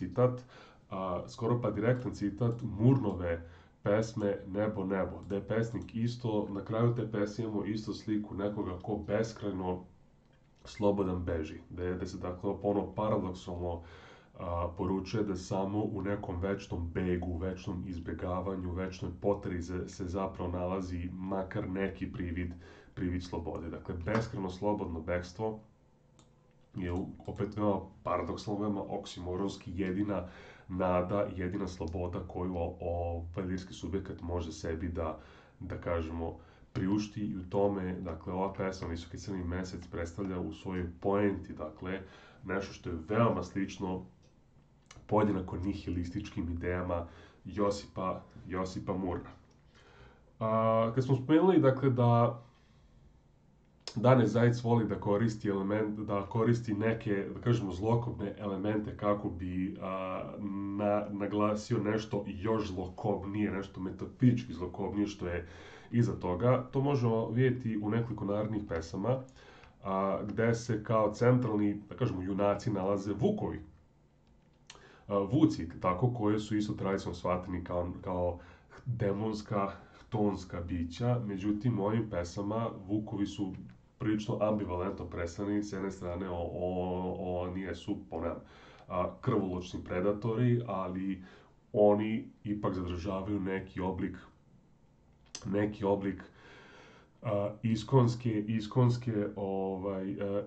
citat Murnove pesme Nebo, nebo, gde je pesnik isto, na kraju te pesme imamo isto sliku nekoga ko beskrajno slobodan beži, gde se dakle ono paradoksalno poručuje da samo u nekom večnom begu, večnom izbegavanju, večnoj poteri se zapravo nalazi makar neki privid slobode. Dakle, beskrajno slobodno bekstvo je opet veoma paradoksalno, veoma oksimoronski jedina nada, jedina sloboda koju lirski subjekat može sebi da kažemo priušti, i u tome, dakle, ova pesma Visoki crni mesec predstavlja u svojoj poenti, dakle, nešto što je veoma slično podjednako nihilističkim idejama Josipa Murna. Kad smo spomenuli, dakle, da Dane Zajc voli da koristi neke, da kažemo, zlokobne elemente kako bi naglasio nešto još zlokobnije, nešto metafizički zlokobnije što je iza toga. To možemo vidjeti u nekoliko narednih pesama, gde se kao centralni, da kažemo, junaci nalaze vukovi. Vuci, tako, koje su isto tradicionalno shvateni kao demonska, chtonska bića. Međutim, u ovim pesama vukovi su prilično ambivalentno predstavljeni. S jedne strane, oni jesu, ponavljam, krvoločni predatori, ali oni ipak zadržavaju neki oblik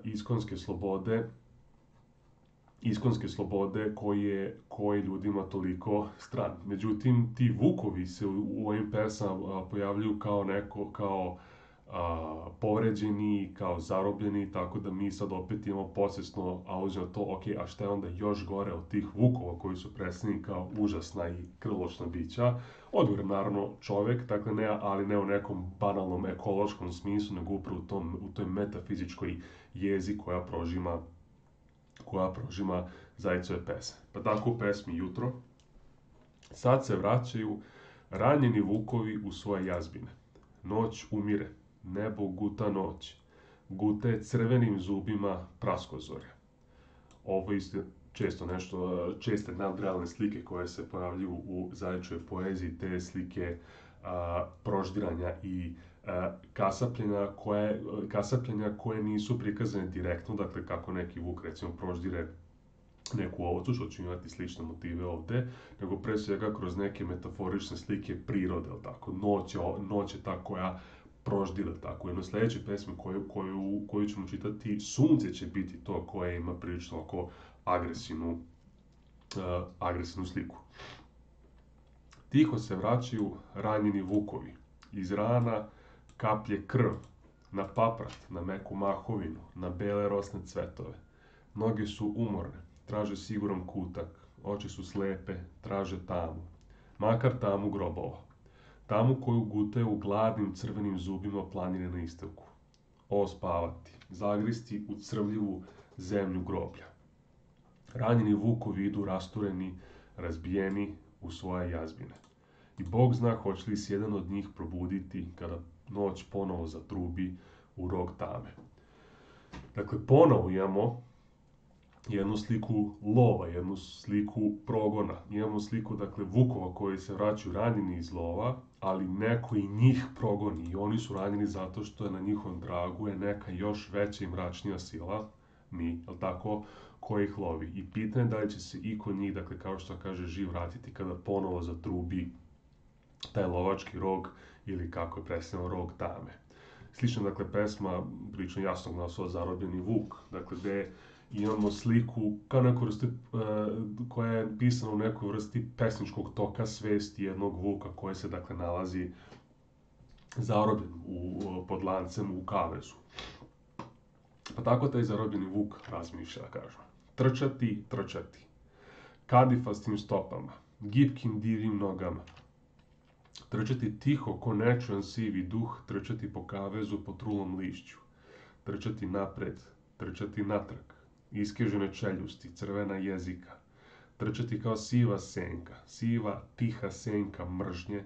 iskonske slobode koji ljudima toliko stran. Međutim, ti vukovi se u ovim pesama pojavljuju kao povređeni, kao zarobljeni, tako da mi sad opet imamo posvesno aluziju na to, ok, a šta je onda još gore od tih vukova koji su predstavljeni kao užasna i krvoločna bića? Odgovor naravno čovek, dakle ali ne u nekom banalnom ekološkom smislu, nego upravo u toj metafizičkoj jezi koja prožima Zajicove pesme. Pa tako u pesmi Jutro, sad se vraćaju ranjeni vukovi u svoje jazbine. Noć umire, nebo guta noć, gute crvenim zubima praskozorja. Ovo isto često česte nadrealne slike koje se pojavljuju u Zajićevoj poeziji, te slike proždiranja i kasapljenja koje nisu prikazane direktno, dakle kako neki vuk recimo proždire neku ovcu, što ću imati slične motive ovde, nego pre svega kroz neke metaforične slike prirode, tako, noć je ta koja proždira, tako, u jednoj sledećoj pesmi koju ćemo čitati, sunce će biti to koje ima prilično oko agresivnu sliku. Tiho se vraćaju ranjeni vukovi, iz rana kaplje krv, na paprat, na meku mahovinu, na bele rosne cvetove. Noge su umorne, traže siguran kutak, oči su slepe, traže tamu. Makar tamu grobova. Tamu koju gutaju gladnim crvenim zubima planine na istoku. O spavati, zagristi u crvljivu zemlju groblja. Ranjeni vukovi idu rastureni, razbijeni u svoje jazbine. I Bog zna hoće li se jedan od njih probuditi kada noć ponovo zatrubi u rog tame. Dakle, ponovo imamo jednu sliku lova, jednu sliku progona. Imamo sliku, dakle, vukova koji se vraćaju ranjeni iz lova, ali neko i njih progoni i oni su ranjeni zato što je na njihovom tragu je neka još veća i mračnija sila, jel tako, koji ih lovi. I pitanje je da li će se i kod njih, dakle, kao što kaže, živ vratiti kada ponovo zatrubi taj lovački rog ili kako je predstavljeno rog tame. Slično, dakle, pesma prilično jasnog naslova Zarobljeni vuk, dakle, gde imamo sliku kao neku vrstu koja je pisana u nekoj vrsti pesničkog toka svesti jednog vuka koji se, dakle, nalazi zarobljen pod lancem u kavezu. Pa tako taj zarobljeni vuk razmišlja, kažem. Trčati, trčati. Kadifastim stopama, gipkim divim nogama. Trčati tiho ko nečujan sivi duh, trčati po kavezu po trulom lišću. Trčati napred, trčati natrag. Iskežene čeljusti, crvena jezika. Trčati kao siva senka, siva, tiha senka mržnje,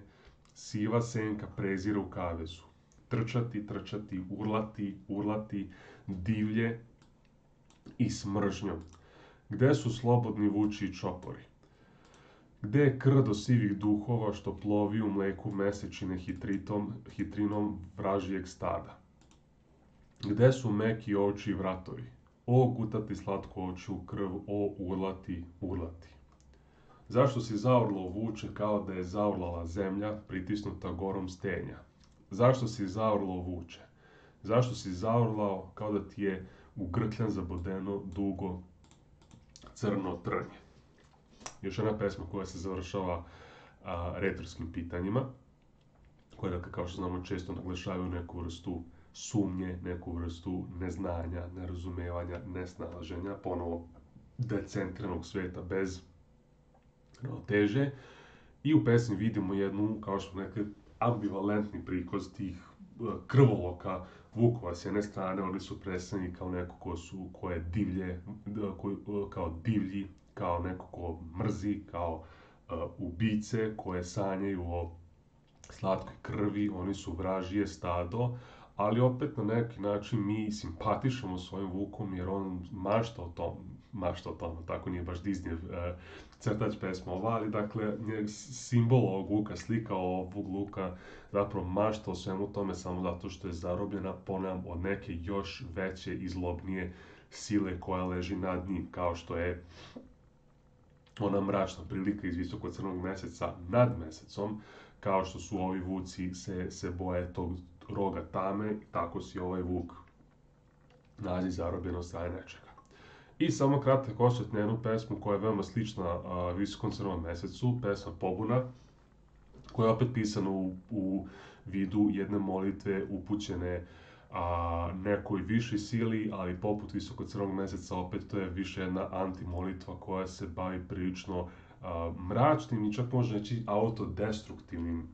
siva senka prezira u kavezu. Trčati, trčati, urlati, urlati, divlje i s mržnjom. Gde su slobodni vučiji čopori? Gde je krdo sivih duhova što plovi u mleku mesečine hitrinom vražijeg stada? Gde su meki oči i vratovi? O gutati slatko oči u krv, o urlati, urlati. Zašto si zaurlao vuče kao da je zaurlala zemlja pritisnuta gorom stenja? Zašto si zaurlao vuče? Zašto si zaurlao kao da ti je u grkljan zabodeno dugo crno trnje? Još jedna pesma koja se završava retorskim pitanjima, koje, dakle, kao što znamo, često naglašavaju neku vrstu sumnje, neku vrstu neznanja, nerazumevanja, nesnalaženja, ponovo decentriranog sveta bez ravnoteže. I u pesmi vidimo jednu, kao što rekli, ambivalentni prikaz tih krvoloka vukova. S jedne strane oni su predstavljeni kao neko ko je divlje, kao divlji, kao neko ko mrzi, kao ubice koje sanjaju o slatkoj krvi, oni su vražije stado, ali opet na neki način mi simpatišemo svojim vukom jer on mašta o tom, tako nije baš Disneyev crtač pesma ova, ali dakle simbol ovog vuka, slika ovog vuka zapravo mašta o svemu tome samo zato što je zarobljena, ponavljam, od neke još veće i zlobnije sile koja leži nad njim, kao što je ona mračna prilika iz visoko crnog meseca nad mesecom, kao što su ovi vuci se boje tog roga tame, tako si ovaj vuk naziv zarobljen od strane nečega. I samo kratak osvrt na jednu pesmu koja je veoma slična visokom crnom mesecu, pesma Pobuna, koja je opet pisana u vidu jedne molitve upućene nekoj višoj sili, ali poput Visokog crnog meseca opet to je više jedna antimolitva koja se bavi prilično mračnim i čak možda reći autodestruktivnim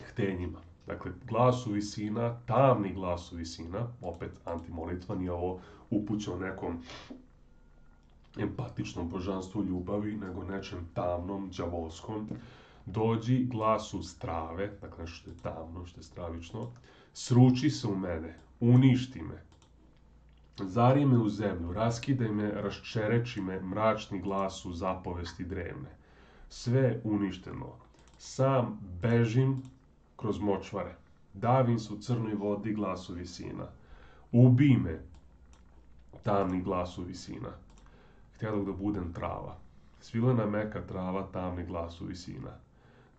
htenjima. Dakle, glasu visina, tamni glasu visina, opet antimolitva, nije ovo upućeno nekom empatičnom božanstvu ljubavi, nego nečem tamnom, đavolskom. Dođi glasu strave, dakle nešto što je tamno, što je stravično, sruči se u mene, uništi me, zari me u zemlju, raskidaj me, raščereči me, mračni glasu zapovesti drevne. Sve uništeno, sam bežim kroz močvare, davim se u crnoj vodi glasu visina. Ubij me, tamni glasu visina. Htjela da budem trava, svilena meka trava, tamni glasu visina.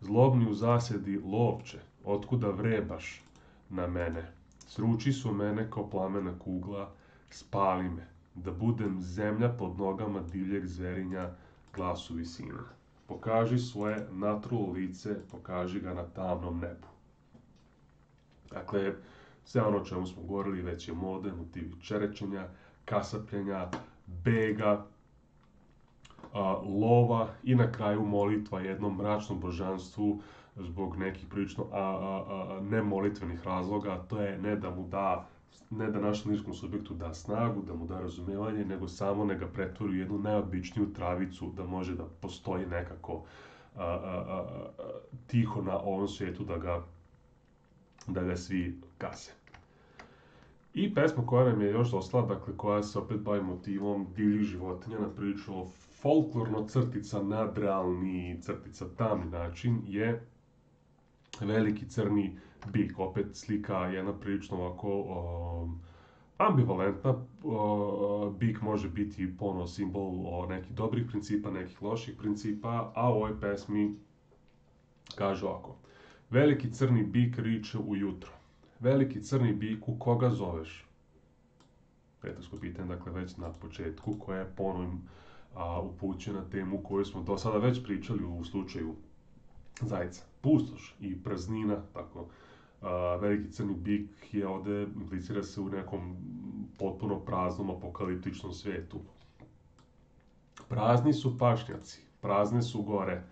Zlobni u zasjedi lovče, otkuda vrebaš na mene. Sruči su mene kao plamena kugla, spali me, da budem zemlja pod nogama divljeg zverinja, glasu visina. Pokaži svoje natrulo lice, pokaži ga na tamnom nebu. Dakle, sve ono o čemu smo govorili već je mode, motivi čerečenja, kasapljenja, bega, lova i na kraju molitva jednom mračnom božanstvu zbog nekih prilično nemolitvenih razloga. To je ne da našem ličkom subjektu da snagu, da mu da razumevanje, nego samo ne ga pretvori u jednu najobičniju travicu, da može da postoji nekako tiho na ovom svijetu, da ga svi gase. I pesma koja nam je još ostala, dakle koja se opet bavi motivom divljih životinja na prilično folklorno crtica nadrealni, crtica tamni način, je Veliki crni bik. Opet slika jedna prilično ovako ambivalentna. Bik može biti ponovo simbol nekih dobrih principa, nekih loših principa, a u ovoj pesmi kaže ovako. Veliki crni bik riče ujutro. Veliki crni biku, koga zoveš? Retorsko pitanje, dakle, već na početku, koja je ponovno upućena temu koju smo do sada već pričali u slučaju zajca. Pustoš i praznina, tako. Veliki crni bik je ovde, implicira se u nekom potpuno praznom apokaliptičnom svijetu. Prazni su pašnjaci, prazne su gore,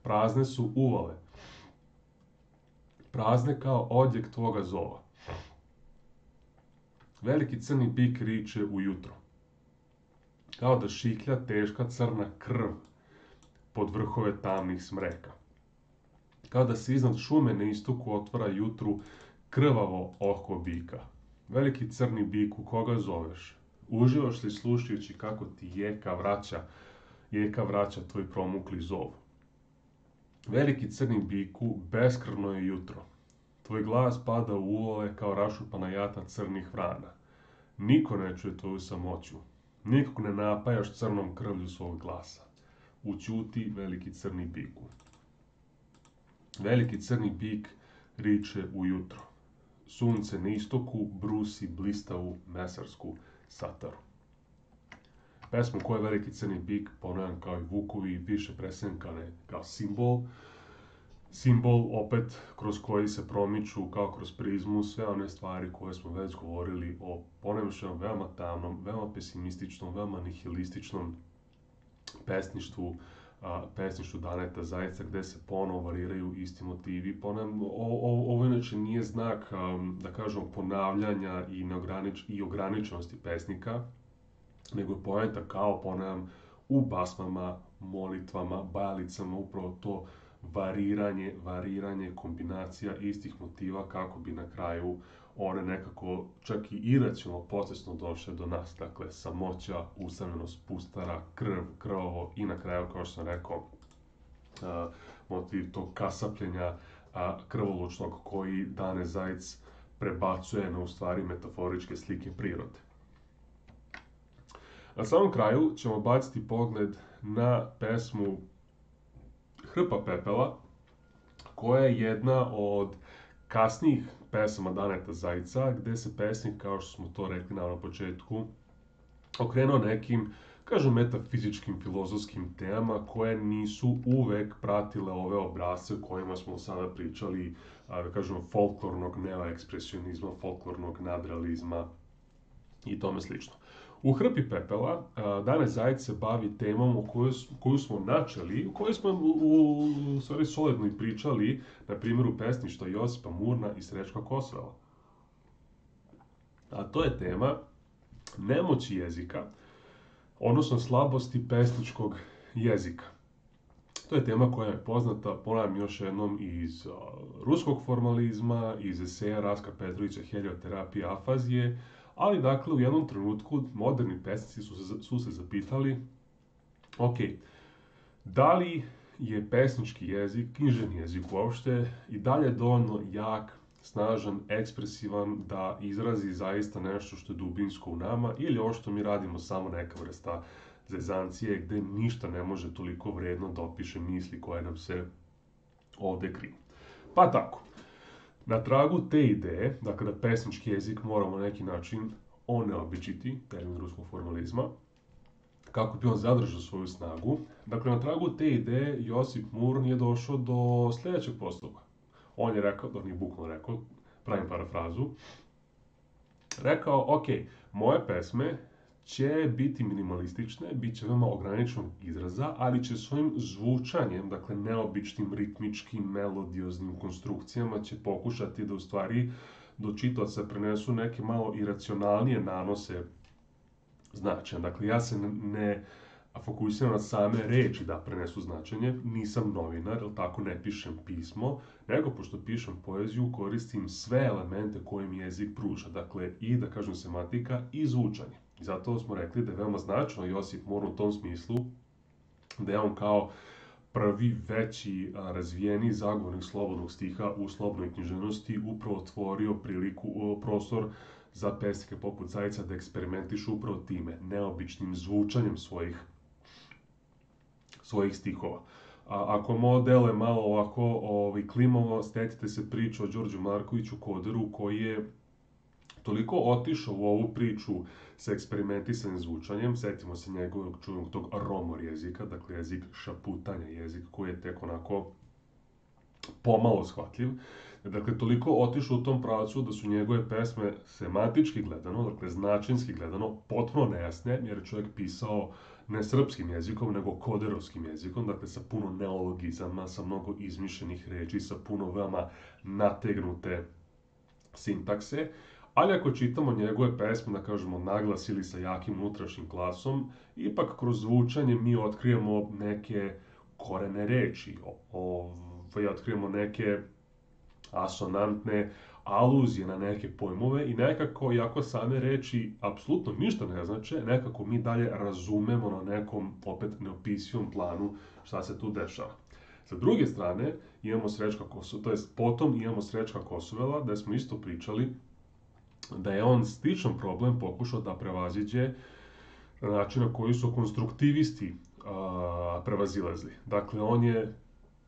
prazne su uvale, prazne kao odjek tvoga zova. Veliki crni bik riče ujutro, kao da šiklja teška crna krv pod vrhove tamnih smreka. Kao da se iznad šume na istoku otvara jutru krvavo oko bika. Veliki crni biku, koga zoveš? Uživaš li slušajući kako ti jeka vraća tvoj promukli zov? Veliki crni biku, beskrvno je jutro. Tvoj glas pada u uvale kao rašupana jata crnih vrana. Niko ne čuje tvoju samoću. Nikog ne napajaš crnom krvlju svog glasa. Ućuti, veliki crni biku. Veliki crni bik riče ujutro. Sunce na istoku brusi blistavu mesarsku sataru. Pesmu koja je Veliki crni bik, ponavljam kao i vukovi, više presenkane kao simbol. Simbol opet kroz koji se promiču kao kroz prizmu sve one stvari koje smo već govorili o ponavljanju veoma tamnom, veoma pesimističnom, veoma nihilističnom pesništvu Daneta Zajca, gde se ponovo variraju isti motivi. Ovo inače nije znak, da kažem, ponavljanja i ograničenosti pesnika, nego je poenta kao, ponavljam, u basmama, molitvama, bajalicama, upravo to variranje kombinacija istih motiva kako bi na kraju one nekako čak i iracionalno procesno došle do nas. Dakle, samoća, usamljenost pustara, krvavo i na kraju, kao što sam rekao, motiv tog kasapljenja krvolučnog koji Dane Zajc prebacuje na u stvari metaforičke slike prirode. Na samom kraju ćemo baciti pogled na pesmu Hrpa pepela, koja je jedna od kasnijih pesama Daneta Zajca, gde se pesnik, kao što smo to rekli na početku, okrenuo nekim kažem, metafizičkim, filozofskim temama koje nisu uvek pratile ove obrasce o kojima smo sada pričali, da kažem, folklornog neoekspresionizma, folklornog nadrealizma i tome slično. U Hrpi pepela Dane Zajic se bavi temom koju smo načeli, u kojoj smo u stvari solidno i pričali na primjeru pesništva Josipa Murna i Srećka Kosovela. A to je tema nemoći jezika, odnosno slabosti pesničkog jezika. To je tema koja je poznata, ponavljam još jednom, iz ruskog formalizma, iz eseja Raska Petrovića Helioterapija afazije, ali dakle u jednom trenutku moderni pesnici su se zapitali, ok, da li je pesnički jezik, književni jezik uopšte, i dalje dovoljno jak, snažan, ekspresivan da izrazi zaista nešto što je dubinsko u nama, ili ovo što mi radimo samo neka vrsta zezancije gde ništa ne može toliko vredno da opiše misli koje nam se ovde kriju. Pa tako, na tragu te ideje, dakle da pesnički jezik moramo na neki način oneobičiti, termin ruskog formalizma, kako bi on zadržao svoju snagu, dakle na tragu te ideje Josip Murn je došao do sljedećeg postupka. On je rekao, dok nije bukvalno rekao, pravim parafrazu, rekao, ok, moje pesme će biti minimalistične, bit će veoma ograničenog izraza, ali će svojim zvučanjem, dakle neobičnim, ritmičkim, melodioznim konstrukcijama će pokušati da u stvari do čitaoca prenesu neke malo iracionalnije nanose značenja. Dakle, ja se ne fokusiram na same reči da prenesu značenje, nisam novinar, ili tako ne pišem pismo, nego pošto pišem poeziju koristim sve elemente koje mi jezik pruža, dakle i da kažem sematika i zvučanje. I zato smo rekli da je veoma značajno Josip Murn u tom smislu, da je on kao prvi veći razvijeni zagovornik slobodnog stiha u slobodnoj književnosti upravo otvorio prostor za pesnike poput Zajca da eksperimentišu upravo time, neobičnim zvučanjem svojih stihova. Ako model je malo ovako klimovo, stetite se priču o Đorđu Markoviću Koderu, koji je toliko otišao u ovu priču sa eksperimentisanim zvučanjem, setimo se njegovog čuvenog tog romor jezika, dakle jezik šaputanja, jezik koji je tek onako pomalo shvatljiv. Dakle, toliko otišao u tom pravcu da su njegove pesme sematički gledano, dakle značinski gledano, potpuno nejasne, jer je čovjek pisao ne srpskim jezikom, nego koderovskim jezikom, dakle sa puno neologizama, sa mnogo izmišljenih reči, sa puno veoma nategnute sintakse. Ali ako čitamo njegove pesme, da kažemo naglas ili sa jakim unutrašnjim glasom, ipak kroz zvučanje mi otkrijemo neke korene reči, otkrijemo neke asonantne aluzije na neke pojmove i nekako, iako same reči apsolutno ništa ne znače, nekako mi dalje razumemo na nekom, opet neopisivom planu šta se tu dešava. Sa druge strane, imamo Srećka Kosovela, to jest potom imamo Srećka Kosovela, da smo isto pričali da je on sličan problem pokušao da prevaziđe na način na koji su konstruktivisti prevazilazili. Dakle, on je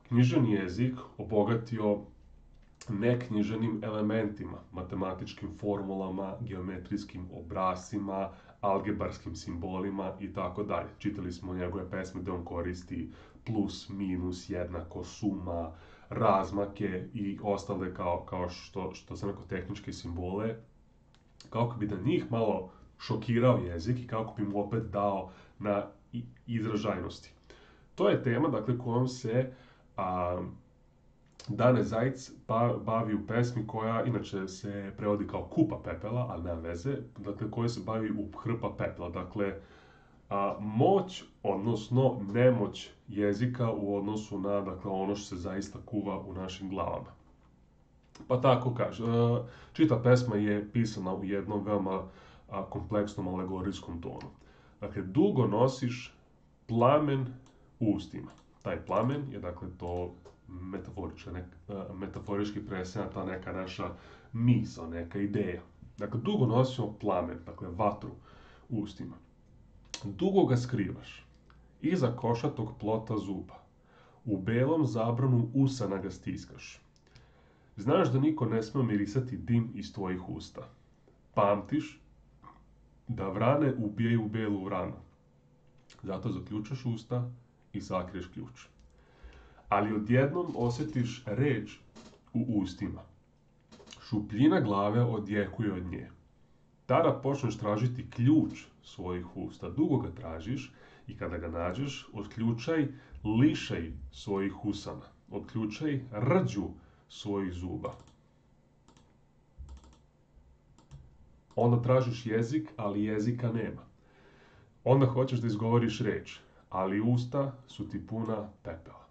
književni jezik obogatio neknjiževnim elementima, matematičkim formulama, geometrijskim obrascima, algebarskim simbolima i tako dalje. Čitali smo njegove pesme gde on koristi plus, minus, jednako, suma, razmake i ostale kao što sam rekao tehničke simbole, kako bi da njih malo šokirao jezik i kako bi mu opet dao na izražajnosti. To je tema, dakle, kojom se Dane Zajic bavi u pesmi koja inače se prevodi kao Kupa pepela, ali nema veze, dakle koja se bavi u Hrpa pepela, dakle moć, odnosno nemoć jezika u odnosu na, dakle, ono što se zaista kuva u našim glavama. Pa tako kaže, čita pesma je pisana u jednom veoma kompleksnom alegorijskom tonu. Dakle, dugo nosiš plamen u ustima. Taj plamen je, dakle, to metaforički presena ta neka naša misao, neka ideja. Dakle, dugo nosimo plamen, dakle vatru u ustima. Dugo ga skrivaš, iza košatog plota zuba. U belom zabranu usana ga stiskaš. Znaš da niko ne sme mirisati dim iz tvojih usta. Pamtiš da vrane ubijaju belu vranu. Zato zaključaš usta i sakriješ ključ. Ali odjednom osjetiš reč u ustima. Šupljina glave odjekuje od nje. Tada počneš tražiti ključ svojih usta. Dugo ga tražiš i kada ga nađeš, otključaj lišaj svojih usana. Otključaj rđu svojih zuba. Onda tražiš jezik, ali jezika nema. Onda hoćeš da izgovoriš reč, ali usta su ti puna pepela.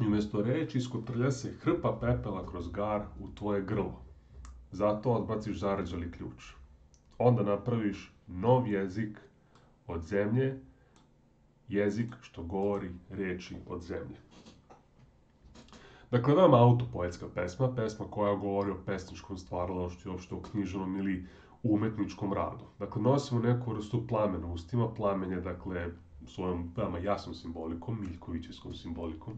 I umjesto reči iskotrlja se hrpa pepela kroz gar u tvoje grlo. Zato odbaciš zarđali ključ. Onda napraviš nov jezik od zemlje, jezik što govori reči od zemlje. Dakle, veoma autopoetska pesma koja govori o pesničkom stvaralaštvu, uopšte o književnom ili umetničkom radu. Dakle, nosimo neku vrstu plamena u ustima. Plamen je, dakle, svojom veoma jasnom simbolikom, Miljkovićevskom simbolikom.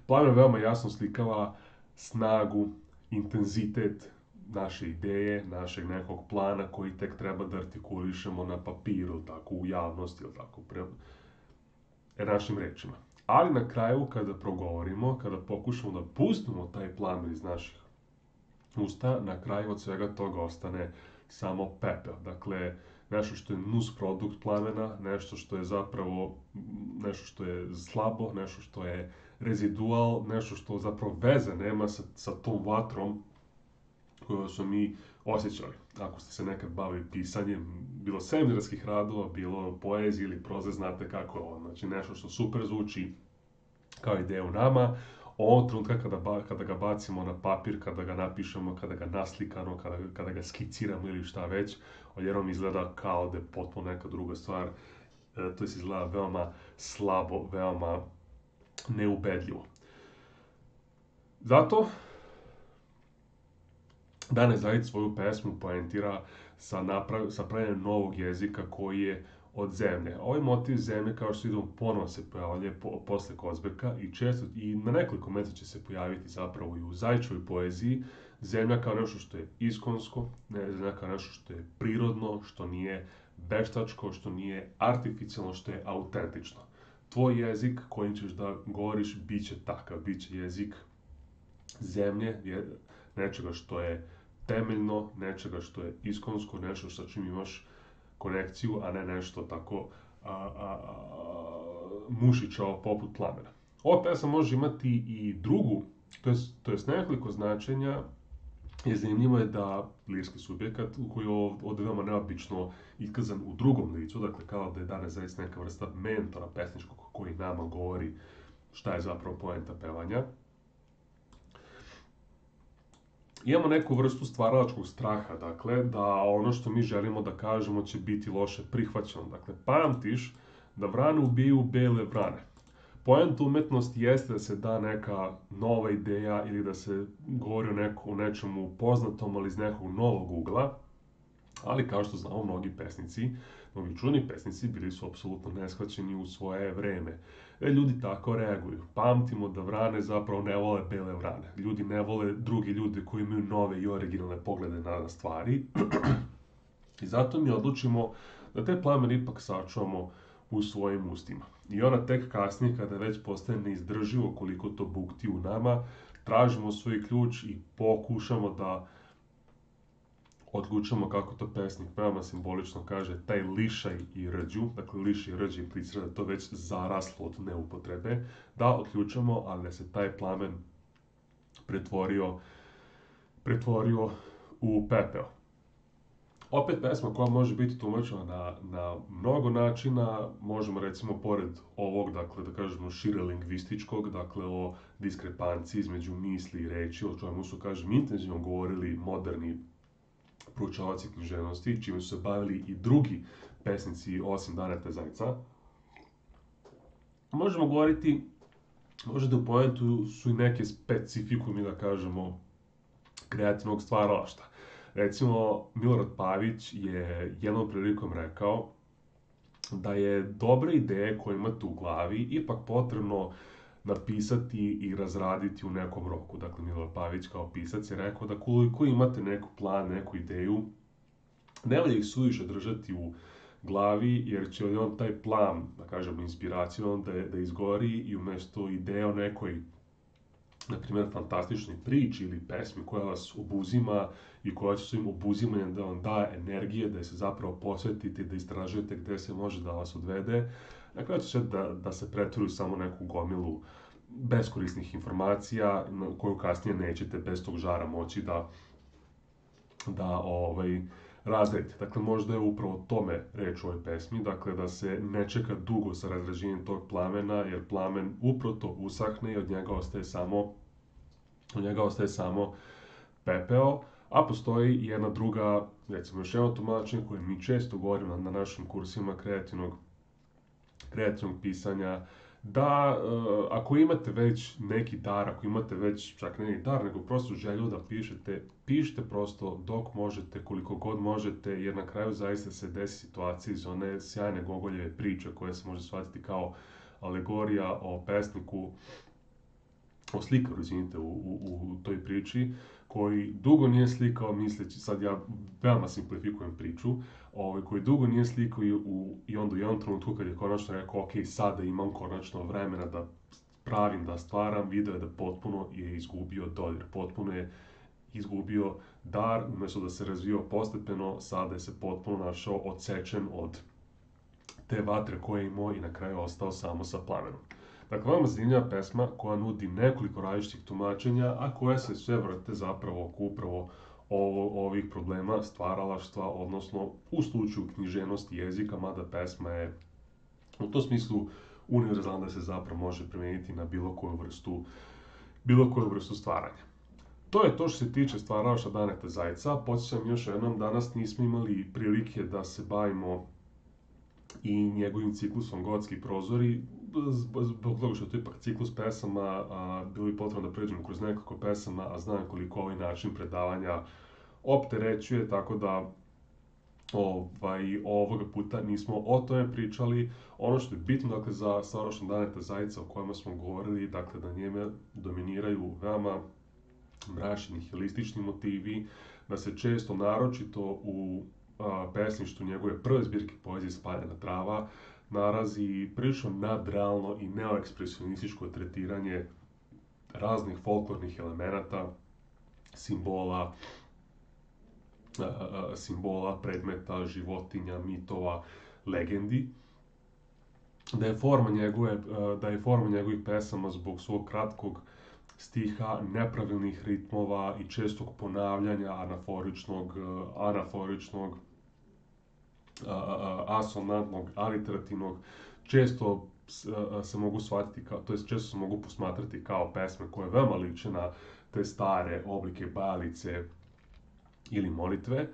Plamen veoma jasno slikava snagu, intenzitet naše ideje, našeg nekog plana koji tek treba da artikulišemo na papiru, tako u javnosti, ili tako našim rečima. Ali na kraju, kada progovorimo, kada pokušamo da pustimo taj plamen iz naših usta, na kraju od svega toga ostane samo pepeo. Dakle, nešto što je nusprodukt plamena, nešto što je zapravo, nešto što je slabo, nešto što je rezidual, nešto što zapravo veze nema sa tom vatrom koju smo mi osjećali. Ako ste se nekad bavili pisanjem, bilo seminarskih radova, bilo poezije ili proze, znate kako je ovo. Znači, nešto što super zvuči kao ideja u nama, ovog trenutka kada ga bacimo na papir, kada ga napišemo, kada ga naslikamo, kada ga skiciramo ili šta već, odjednom izgleda kao da je potpuno neka druga stvar. To izgleda veoma slabo, veoma neubedljivo. Zato Dane Zajic svoju pesmu poentira sa pravljenjem novog jezika koji je od zemlje. Ovaj motiv zemlje, kao što idemo, ponovo se pojavlja posle Kozbeka i često i na nekoliko mesta će se pojaviti zapravo i u Zajićevoj poeziji. Zemlja kao nešto što je iskonsko, zemlja kao nešto što je prirodno, što nije veštačko, što nije artificijalno, što je autentično. Tvoj jezik kojim ćeš da govoriš bit će takav, bit će jezik zemlje, nečega što je temeljno, nečega što je iskonsko, nešto sa čim imaš konekciju, a ne nešto tako mušićao poput plamena. Ova pesma može imati i drugu, to jest nekoliko značenja. Zanimljivo je da lirski subjekat, koji je ovdje veoma neobično iskazan u drugom licu, dakle kao da je Dane Zajic neka vrsta mentora pesničkog koji nama govori šta je zapravo poenta pevanja. Imamo neku vrstu stvaralačkog straha, dakle, da ono što mi želimo da kažemo će biti loše prihvaćeno. Dakle, pamtiš da vrane ubijaju bele vrane. Poenta umetnosti jeste da se da neka nova ideja ili da se govori o nečemu poznatom, ali iz nekog novog ugla. Ali kao što znamo, mnogi čuveni pesnici bili su apsolutno neshvaćeni u svoje vreme. Ljudi tako reaguju. Pamtimo da vrane zapravo ne vole bele vrane. Ljudi ne vole drugi ljudi koji imaju nove i originalne poglede na stvari. I zato mi odlučimo da te plamene ipak sačuvamo u svojim ustima. I ona tek kasnije, kada već postaje neizdrživo koliko to bukti u nama, tražimo svoj ključ i pokušamo da odlučimo, kako to pesnik veoma simbolično kaže, taj lišaj i rđu, dakle lišaj i rđu implicira da je to već zaraslo od neupotrebe, da otključamo, ali da se taj plamen pretvorio u pepeo. Opet pesma koja može biti tumačena na mnogo načina, možemo recimo pored ovog, dakle da kažemo šire lingvističkog, dakle o diskrepanciji između misli i reči, o čemu su, kažem, intenzivno govorili moderni proučavači književnosti, čime su se bavili i drugi pesnici osim Daneta Zajca. Možemo govoriti, možda u poentu su i neke specifikumi, da kažemo, kreativnog stvaralaštva. Recimo, Milorad Pavić je jednom prilikom rekao da je dobre ideje koje imate u glavi ipak potrebno napisati i razraditi u nekom roku. Dakle, Milorad Pavić kao pisac je rekao da koliko imate neku plan, neku ideju, ne valja ih suviše držati u glavi, jer će on taj plan, da kažemo, inspiracijom da izgori i umjesto ideje o nekoj, na primjer, fantastičnoj priči ili pesmi koja vas obuzima i koja će svojim obuzimanjem da vam da energije, da se zapravo posvetite, da istražujete gdje se može da vas odvede, na kraju će sve da se pretvoru samo neku gomilu beskorisnih informacija koju kasnije nećete bez tog žara moći da razredite. Dakle, možda je upravo o tome reč u ovoj pesmi, dakle da se ne čeka dugo sa razređenjem tog plamena, jer plamen upravo to usahne i od njega ostaje samo pepeo, a postoji jedna druga, recimo još jedno tumačenje koje mi često govorimo na našim kursima kreativnog pisanja, da ako imate već neki dar, ako imate već čak ne neki dar, nego prosto želju da pišite prosto dok možete, koliko god možete, jer na kraju zaista se desi situacije iz one sjajne Gogoljeve priče koje se može shvatiti kao alegorija o pesniku, o slikaru, izvinite, u toj priči, koji dugo nije slikao, misleći, sad ja veoma simplifikujem priču, koji dugo nije slikao i onda u jednom trenutku kad je konačno rekao, ok, sada imam konačno vremena da pravim, da stvaram, video je da potpuno je izgubio dodir, potpuno je izgubio dar, umjesto da se razvio postepeno, sada je se potpuno našao odsečen od te vatre koje je imao i na kraju ostao samo sa plamenom. Dakle, veoma zanimljiva pesma koja nudi nekoliko različitih tumačenja, a koja se sve vrte zapravo oko upravo ovih problema stvaralaštva, odnosno u slučaju književnosti jezika, mada pesma je u tom smislu univerzalna da se zapravo može primijeniti na bilo koju vrstu stvaranja. To je to što se tiče stvaralaštva Daneta Zajca. Podsjećam još jednom, danas nismo imali prilike da se bavimo i njegovim ciklusom Gotski prozori, zbog toga što je to ipak ciklus pesama, bilo je potrebno da pređemo kroz nekoliko pesama, a znam koliko ovaj način predavanja opterećuje, tako da ovoga puta nismo o tome pričali. Ono što je bitno, dakle, za stvaralaštvo Daneta Zajca o kojima smo govorili, dakle, da njime dominiraju veoma mračni nihilistični motivi, da se često, naročito u pesništvu njegove prve zbirke poezije Spaljena trava, narazi prilično nadrealno i neoekspresionističko tretiranje raznih folklornih elemenata, simbola, predmeta, životinja, mitova, legendi. Da je forma njegovih pesama zbog svog kratkog stiha, nepravilnih ritmova i čestog ponavljanja anaforičnog, asonantnog, aliterativnog, često se mogu shvatiti često se mogu posmatrati kao pesme koje veoma liče na te stare oblike bajalice ili molitve,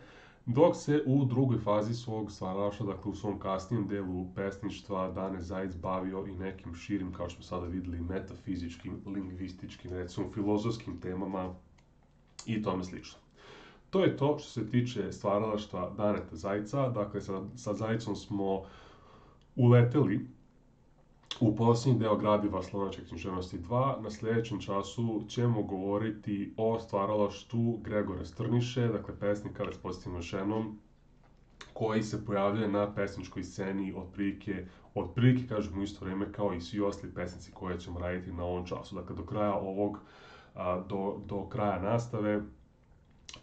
dok se u drugoj fazi svog stvaralaštva, dakle u svom kasnijem delu pesništva, Dane Zajic bavio i nekim širim, kao što smo sada vidjeli, metafizičkim, lingvističkim, recimo filozofskim temama i tome slično. To je to što se tiče stvaralaštva Daneta Zajca. Dakle, sa Zajcom smo uleteli u posljednji deo gradiva Slovenačke književnosti 2. Na sljedećem času ćemo govoriti o stvaralaštvu Gregora Strniše, dakle pesnika, da se podsjetimo još jednom, koji se pojavljuje na pesničkoj sceni otprilike kažemo u isto vrijeme kao i svi ostali pesnici koje ćemo raditi na ovom času. Dakle, do kraja nastave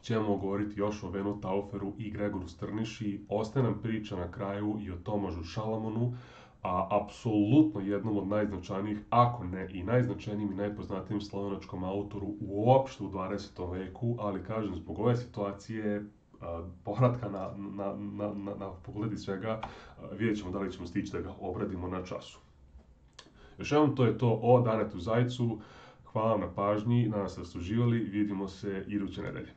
ćemo govoriti još o Venu Tauferu i Gregoru Strniši. Ostaje nam priča na kraju i o Tomažu Šalamonu, a apsolutno jednom od najznačajnijih, ako ne i najznačajnijim i najpoznatijim slovenačkom autoru uopšte u 20. veku, ali kažem, zbog ove situacije, povratka na pogled i svega, vidjet ćemo da li ćemo stići da ga obradimo na času. Još jednom, to je to o Danetu Zajcu. Hvala vam na pažnji, nadam se da ste uživali, vidimo se iduće nedelje.